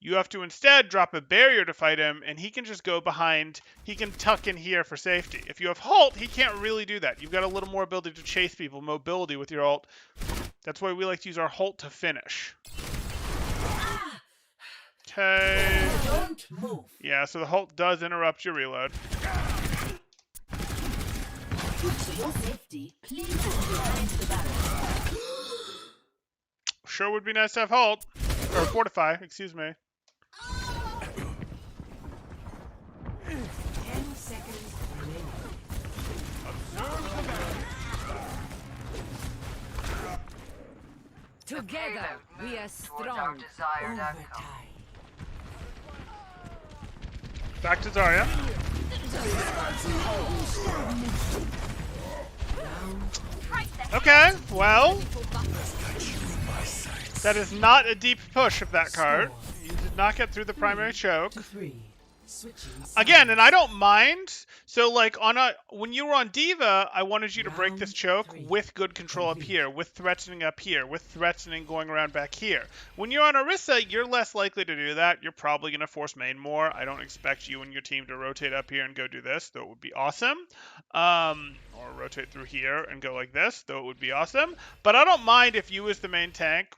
You have to instead drop a barrier to fight him, and he can just go behind. He can tuck in here for safety. If you have halt, he can't really do that. You've got a little more ability to chase people, mobility with your ult. That's why we like to use our halt to finish. Okay. Yeah, so the halt does interrupt your reload. Sure would be nice to have halt. Or fortify, excuse me. 10 seconds remaining. Together, we are Towards our strong. desired outcome. Overtime. Back to Zarya. Okay, well, that is not a deep push of that card. You did not get through the primary choke. 3. Switching Again, and I don't mind. So like when you were on Diva, I wanted you to break this choke with good control up here, with threatening up here, with threatening going around back here. When you're on Orisa, you're less likely to do that. You're probably going to force main more. I don't expect you and your team to rotate up here and go do this, though it would be awesome. Or rotate through here and go like this, though it would be awesome. But I don't mind if you as the main tank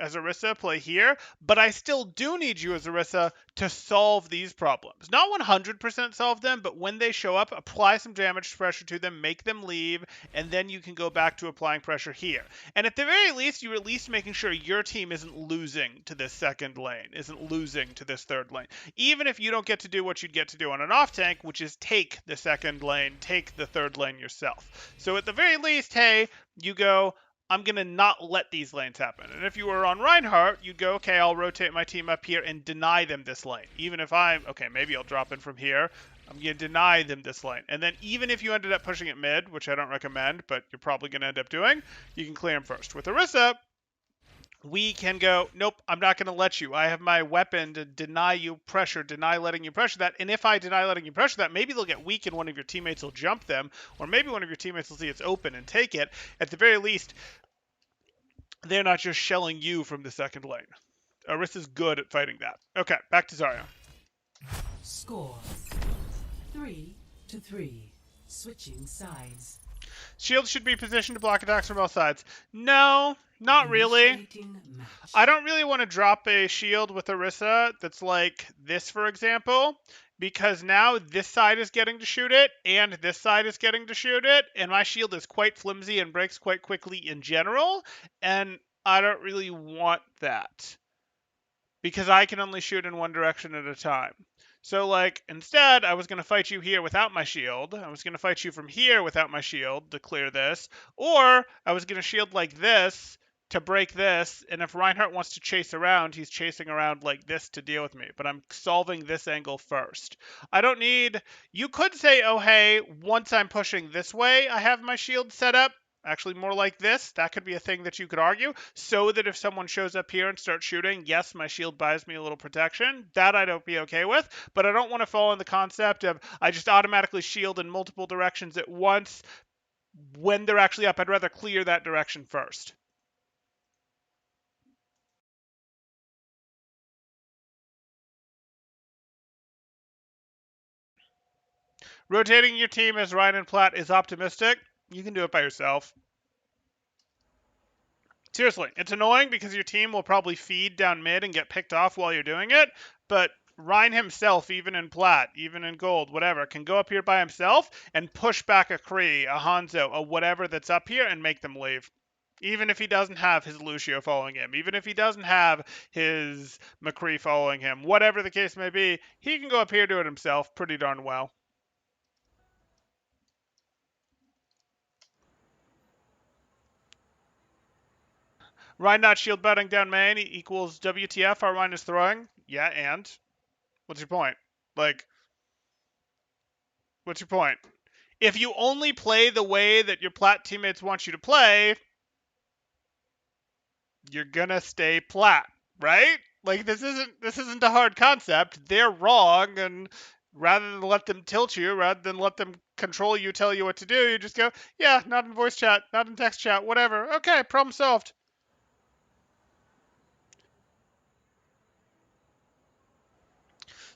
as Orisa play here, but I still do need you as Orisa to solve these problems. Not 100% solve them, but when they show up, apply some damage pressure to them, make them leave, and then you can go back to applying pressure here. And at the very least, you're at least making sure your team isn't losing to this second lane, isn't losing to this third lane. Even if you don't get to do what you'd get to do on an off tank, which is take the second lane, take the third lane yourself. So at the very least, hey, you go, I'm going to not let these lanes happen. And if you were on Reinhardt, you'd go, okay, I'll rotate my team up here and deny them this lane. Even if okay, maybe I'll drop in from here. I'm going to deny them this lane. And then even if you ended up pushing it mid, which I don't recommend, but you're probably going to end up doing, you can clear them first. With Orisa, we can go, nope, I'm not going to let you. I have my weapon to deny you pressure, deny letting you pressure that. And if I deny letting you pressure that, maybe they'll get weak and one of your teammates will jump them, or maybe one of your teammates will see it's open and take it. At the very least, they're not just shelling you from the second lane. Orisa's good at fighting that. Okay, back to Zarya. Score 3-3. Switching sides. Shield should be positioned to block attacks from all sides. No, not really. Initiating match. I don't really want to drop a shield with Orisa that's like this, for example, because now this side is getting to shoot it, and this side is getting to shoot it, and my shield is quite flimsy and breaks quite quickly in general, and I don't really want that. Because I can only shoot in one direction at a time. So, like, instead, I was going to fight you here without my shield. I was going to fight you from here without my shield to clear this. Or I was going to shield like this to break this. And if Reinhardt wants to chase around, he's chasing around like this to deal with me. But I'm solving this angle first. I don't need... You could say, oh, hey, once I'm pushing this way, I have my shield set up. Actually, more like this. That could be a thing that you could argue. So that if someone shows up here and starts shooting, yes, my shield buys me a little protection. That I don't be okay with. But I don't want to fall in the concept of I just automatically shield in multiple directions at once when they're actually up. I'd rather clear that direction first. Rotating your team as Ryan and Platt is optimistic. You can do it by yourself. Seriously, it's annoying because your team will probably feed down mid and get picked off while you're doing it, but Ryan himself, even in plat, even in gold, whatever, can go up here by himself and push back a Kree, a Hanzo, a whatever that's up here and make them leave. Even if he doesn't have his Lucio following him, even if he doesn't have his McCree following him, whatever the case may be, he can go up here do it himself pretty darn well. Ryan not shield batting down main equals WTF, our Ryan is throwing. Yeah, and? What's your point? Like, what's your point? If you only play the way that your plat teammates want you to play, you're gonna stay plat, right? Like this isn't a hard concept. They're wrong, and rather than let them tilt you, rather than let them control you, tell you what to do, you just go, yeah, not in voice chat, not in text chat, whatever. Okay, problem solved.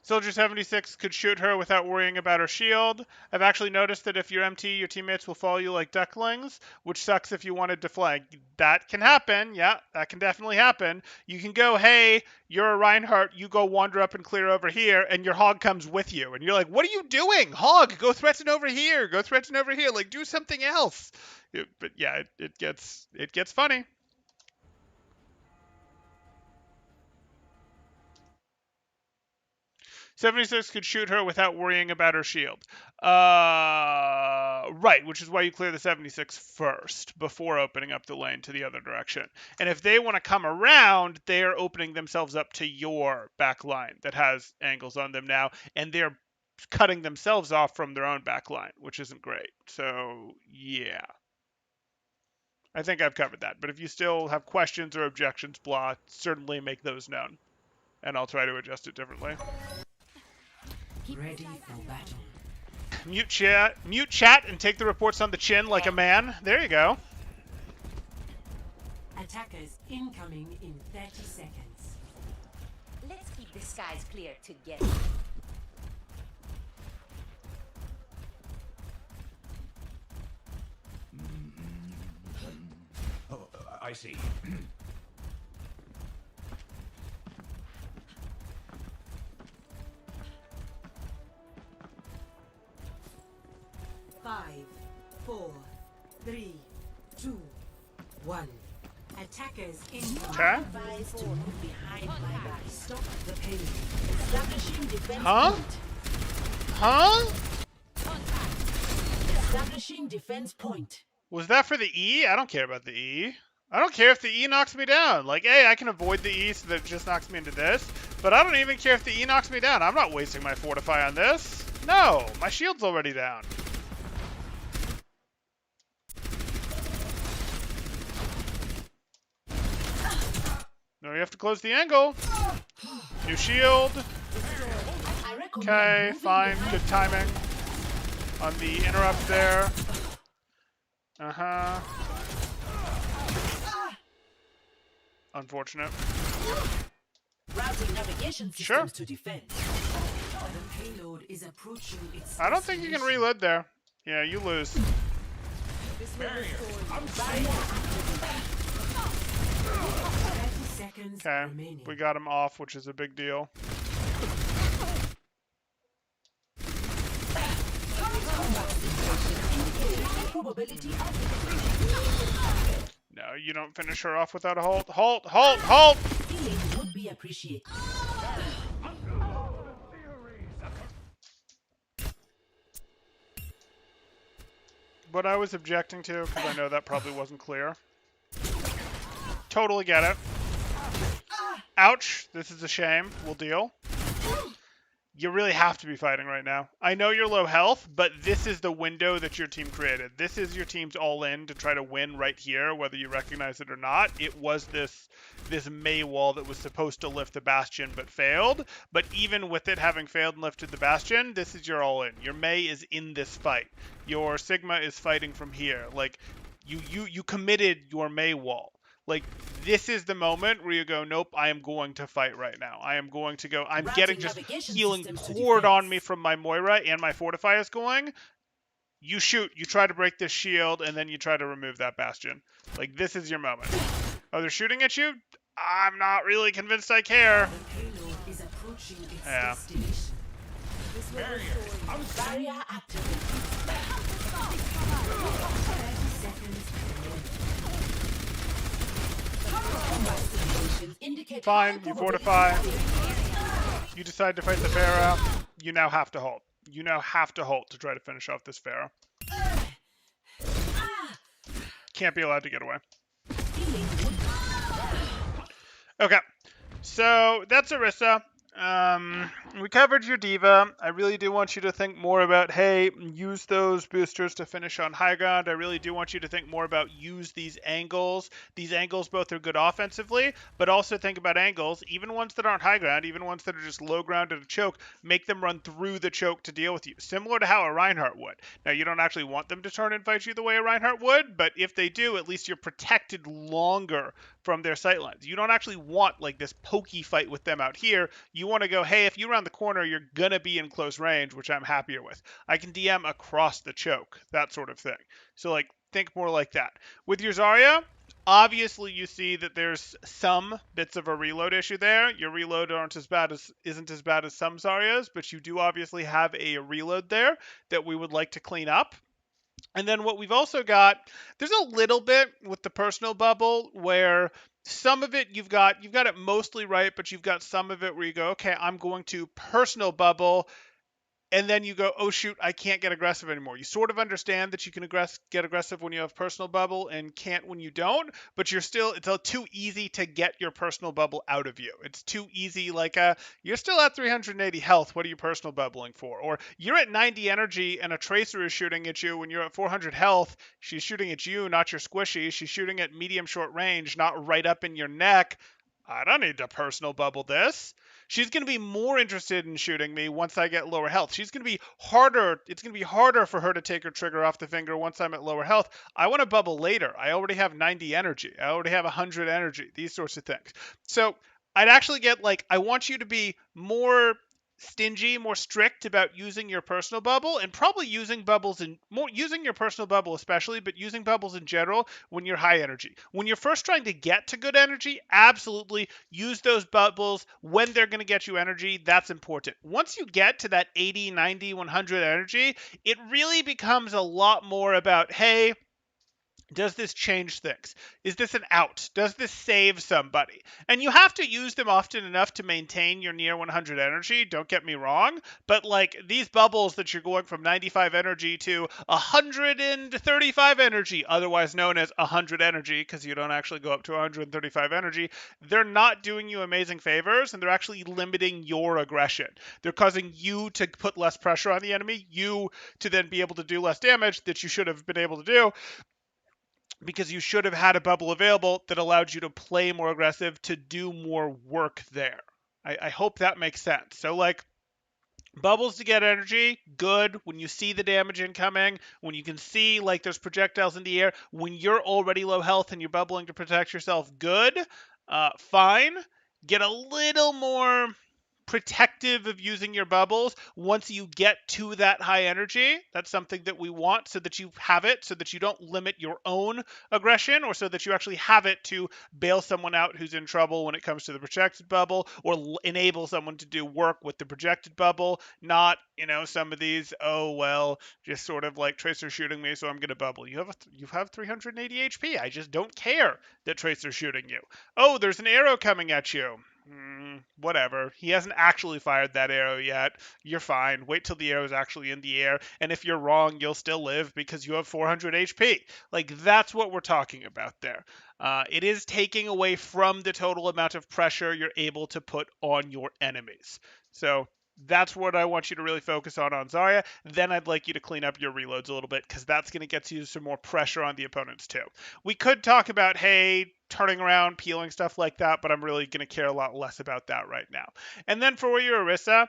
Soldier 76 could shoot her without worrying about her shield. I've actually noticed that if you're MT, your teammates will follow you like ducklings, which sucks if you wanted to flag. That can happen. Yeah, that can definitely happen. You can go, hey, you're a Reinhardt, you go wander up and clear over here, and your hog comes with you. And you're like, what are you doing? Hog, go threaten over here. Go threaten over here. Like, do something else. But yeah, it gets funny. 76 could shoot her without worrying about her shield. Right, which is why you clear the 76 first before opening up the lane to the other direction. And if they want to come around, they are opening themselves up to your back line that has angles on them now, and they're cutting themselves off from their own back line, which isn't great. So, yeah. I think I've covered that. But if you still have questions or objections, blah, certainly make those known. And I'll try to adjust it differently. Ready for battle. Mute chat and take the reports on the chin like a man. There you go. Attackers incoming in 30 seconds. Let's keep the skies clear together. Oh, I see. Five, 4, 3, 2, 1. Attackers incoming. Okay. Advised to move behind my back. Stop the pain. Establishing defense Huh? point. Huh? Establishing defense point. Was that for the E? I don't care about the E. I don't care if the E knocks me down. Like, hey, I can avoid the E so that it just knocks me into this. But I don't even care if the E knocks me down. I'm not wasting my fortify on this. No, my shield's already down. No, you have to close the angle. New shield. Okay, fine. Good timing on the interrupt there. Uh-huh. Unfortunate. Routing navigation systems Sure. to defend. The payload is approaching its I don't think you can destination. reload there. Yeah, you lose. This will restore you. 30 seconds Okay, remaining. we got him off, which is a big deal. Probability of No, You don't finish her off without a halt. Halt! Halt! Halt! Healing would be appreciated. What I was objecting to, because I know that probably wasn't clear. Totally get it. Ouch. This is a shame. We'll deal. You really have to be fighting right now. I know you're low health, but this is the window that your team created. This is your team's all-in to try to win right here, whether you recognize it or not. It was this Mei wall that was supposed to lift the Bastion but failed. But even with it having failed and lifted the Bastion, this is your all-in. Your Mei is in this fight. Your Sigma is fighting from here. Like, you committed your Mei wall. Like, this is the moment where you go, nope, I am going to fight right now. I am going to go. I'm getting just healing poured on me from my Moira and my Fortify is going. You shoot, you try to break this shield, and then you try to remove that Bastion. Like, this is your moment. Oh, they're shooting at you? I'm not really convinced I care. The payload is approaching its Yeah. destination. Zarya activated. 30 seconds. Combat simulations indicate Fine, high you probability fortify. of You decide to fight the Pharah. You now have to halt. You now have to halt to try to finish off this Pharah. Can't be allowed to get away. healing would Okay, so that's Orisa. We covered your diva. I really do want you to think more about, hey, use those boosters to finish on high ground. I really do want you to think more about use these angles. These angles both are good offensively, but also think about angles, even ones that aren't high ground, even ones that are just low ground at a choke, make them run through the choke to deal with you, similar to how a Reinhardt would. Now, you don't actually want them to turn and fight you the way a Reinhardt would, but if they do, at least you're protected longer from their sightlines. You don't actually want like this pokey fight with them out here. You want to go, hey, if you round the corner, you're gonna be in close range, which I'm happier with. I can DM across the choke, that sort of thing. So like, think more like that. With your Zarya, obviously you see that there's some bits of a reload issue there. Your reload isn't as bad as some Zaryas, but you do obviously have a reload there that we would like to clean up. And then what we've also got, there's a little bit with the personal bubble where some of it you've got it mostly right, but you've got some of it where you go, okay, I'm going to personal bubble, and then you go, oh shoot, I can't get aggressive anymore. You sort of understand that you can get aggressive when you have personal bubble and can't when you don't, but it's too easy to get your personal bubble out of you. It's too easy, like you're still at 380 health, what are you personal bubbling for? Or you're at 90 energy and a tracer is shooting at you when you're at 400 health. She's shooting at you, not your squishy. She's shooting at medium short range, not right up in your neck. I don't need to personal bubble this. She's going to be more interested in shooting me once I get lower health. She's going to be harder. It's going to be harder for her to take her trigger off the finger once I'm at lower health. I want to bubble later. I already have 90 energy. I already have 100 energy. These sorts of things. So I'd actually get like, I want you to be more stingy, more strict about using your personal bubble, and probably using your personal bubble especially, but using bubbles in general when you're high energy. When you're first trying to get to good energy, absolutely use those bubbles when they're going to get you energy. That's important. Once you get to that 80, 90, 100 energy, it really becomes a lot more about, hey, does this change things? Is this an out? Does this save somebody? And you have to use them often enough to maintain your near 100 energy, don't get me wrong, but like these bubbles that you're going from 95 energy to 135 energy, otherwise known as 100 energy, because you don't actually go up to 135 energy, they're not doing you amazing favors, and they're actually limiting your aggression. They're causing you to put less pressure on the enemy, you to then be able to do less damage that you should have been able to do, because you should have had a bubble available that allowed you to play more aggressive, to do more work there. I hope that makes sense. So like, bubbles to get energy, good. When you see the damage incoming, when you can see like there's projectiles in the air, when you're already low health and you're bubbling to protect yourself, good. Fine. Get a little more protective of using your bubbles once you get to that high energy. That's something that we want so that you have it, so that you don't limit your own aggression, or so that you actually have it to bail someone out who's in trouble when it comes to the projected bubble, or enable someone to do work with the projected bubble. Not, some of these, oh well, just sort of like Tracer's shooting me, so I'm gonna bubble. You have 380 HP. I just don't care that Tracer's shooting you. Oh, there's an arrow coming at you. Whatever. He hasn't actually fired that arrow yet. You're fine. Wait till the arrow's actually in the air, and if you're wrong, you'll still live because you have 400 HP. Like, that's what we're talking about there. It is taking away from the total amount of pressure you're able to put on your enemies. So that's what I want you to really focus on Zarya. Then I'd like you to clean up your reloads a little bit, because that's going to get you some more pressure on the opponents too. We could talk about, hey, turning around, peeling, stuff like that, but I'm really going to care a lot less about that right now. And then for your Orisa,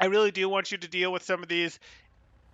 I really do want you to deal with some of these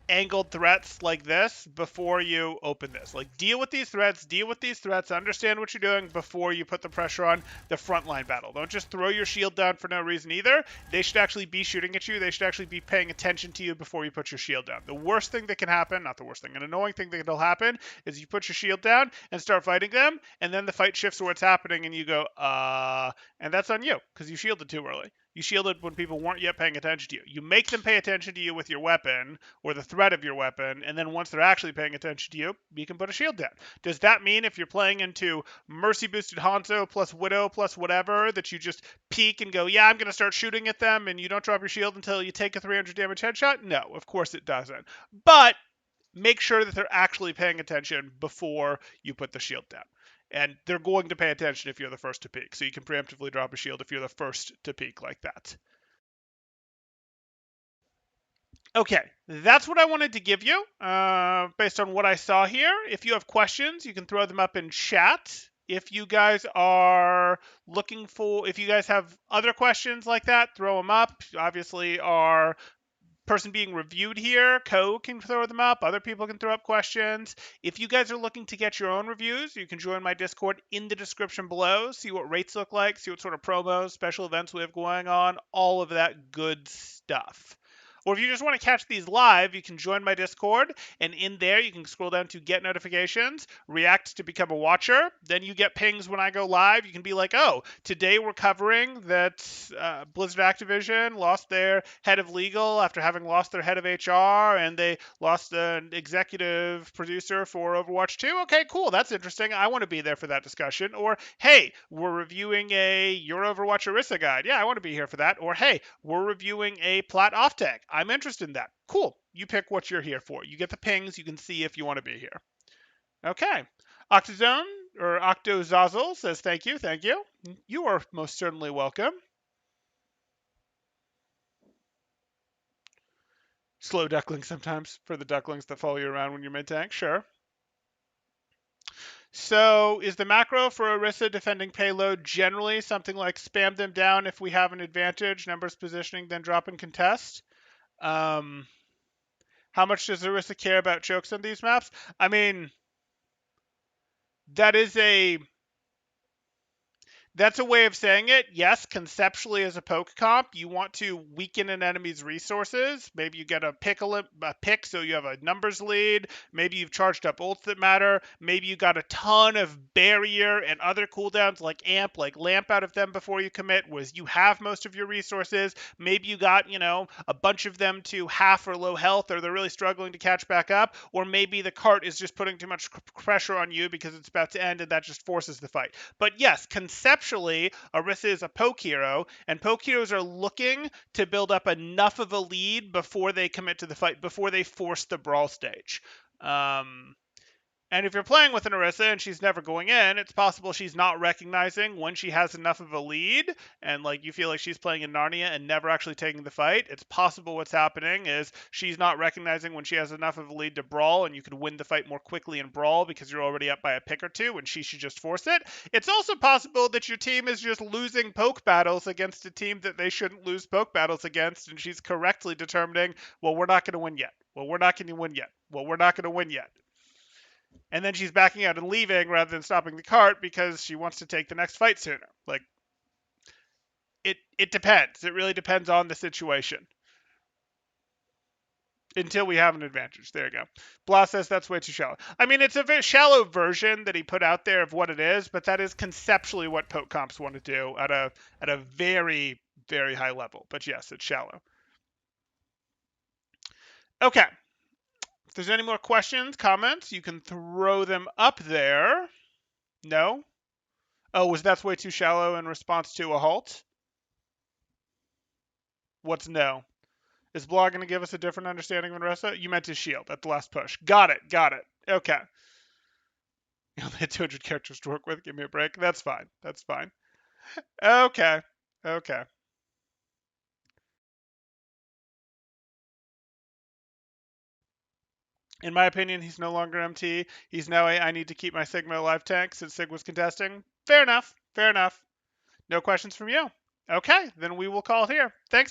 angled threats like this before you open this. Like, deal with these threats, understand what you're doing before you put the pressure on the frontline battle. Don't just throw your shield down for no reason either. They should actually be shooting at you. They should actually be paying attention to you before you put your shield down. The worst thing that can happen, not the worst thing, an annoying thing that'll happen is you put your shield down and start fighting them, and then the fight shifts to what's happening, and you go, and that's on you, because you shielded too early. You shielded when people weren't yet paying attention to you. You make them pay attention to you with your weapon, or the threat of your weapon, and then once they're actually paying attention to you, you can put a shield down. Does that mean if you're playing into Mercy boosted Hanzo plus Widow plus whatever, that you just peek and go, yeah, I'm going to start shooting at them, and you don't drop your shield until you take a 300 damage headshot? No, of course it doesn't. But make sure that they're actually paying attention before you put the shield down. And they're going to pay attention if you're the first to peek. So you can preemptively drop a shield if you're the first to peek like that. Okay, that's what I wanted to give you based on what I saw here. If you have questions, you can throw them up in chat. If you guys are if you guys have other questions like that, throw them up. Obviously, our person being reviewed here, can throw them up. Other people can throw up questions. If you guys are looking to get your own reviews, you can join my Discord in the description below. See what rates look like, see what sort of promos, special events we have going on, all of that good stuff. Or if you just want to catch these live, you can join my Discord, and in there you can scroll down to get notifications, react to become a watcher. Then you get pings when I go live. You can be like, oh, today we're covering that Blizzard Activision lost their head of legal after having lost their head of HR, and they lost an executive producer for Overwatch 2. Okay, cool. That's interesting. I want to be there for that discussion. Or, hey, we're reviewing your Overwatch Orisa guide. Yeah, I want to be here for that. Or, hey, we're reviewing a Plat off tag. I'm interested in that. Cool. You pick what you're here for. You get the pings. You can see if you want to be here. Okay. Octozone or Octozazzle says thank you. Thank you. You are most certainly welcome. Slow ducklings sometimes for the ducklings that follow you around when you're mid-tank. Sure. So is the macro for Orisa defending payload generally something like spam them down if we have an advantage, numbers positioning, then drop and contest? How much does Orisa care about chokes on these maps? I mean, that is that's a way of saying it. Yes, conceptually as a poke comp, you want to weaken an enemy's resources. Maybe you get a pick so you have a numbers lead. Maybe you've charged up ults that matter. Maybe you got a ton of barrier and other cooldowns like amp, like lamp out of them before you commit, whereas you have most of your resources. Maybe you got, a bunch of them to half or low health, or they're really struggling to catch back up. Or maybe the cart is just putting too much pressure on you because it's about to end and that just forces the fight. But yes, conceptually, Orisa is a poke hero, and poke heroes are looking to build up enough of a lead before they commit to the fight, before they force the brawl stage. And if you're playing with an Orisa and she's never going in, it's possible she's not recognizing when she has enough of a lead, and you feel like she's playing in Narnia and never actually taking the fight. It's possible what's happening is she's not recognizing when she has enough of a lead to brawl, and you could win the fight more quickly in brawl because you're already up by a pick or two, and she should just force it. It's also possible that your team is just losing poke battles against a team that they shouldn't lose poke battles against, and she's correctly determining, well, we're not going to win yet. Well, we're not going to win yet. Well, we're not going to win yet. And then she's backing out and leaving rather than stopping the cart because she wants to take the next fight sooner. it depends. It really depends on the situation. Until we have an advantage. There you go. Blah says that's way too shallow. I mean, it's a very shallow version that he put out there of what it is, but that is conceptually what poke comps want to do at a very, very high level. But yes, it's shallow. Okay. If there's any more questions, comments, you can throw them up there. No? Oh, was that's way too shallow in response to a halt? What's no? Is Blah going to give us a different understanding of Marissa? You meant his shield at the last push. Got it. Got it. Okay. You only had 200 characters to work with. Give me a break. That's fine. That's fine. Okay. Okay. In my opinion, he's no longer MT. He's now a I need to keep my Sigma alive tank since Sig was contesting. Fair enough. Fair enough. No questions from you. Okay, then we will call it here. Thanks.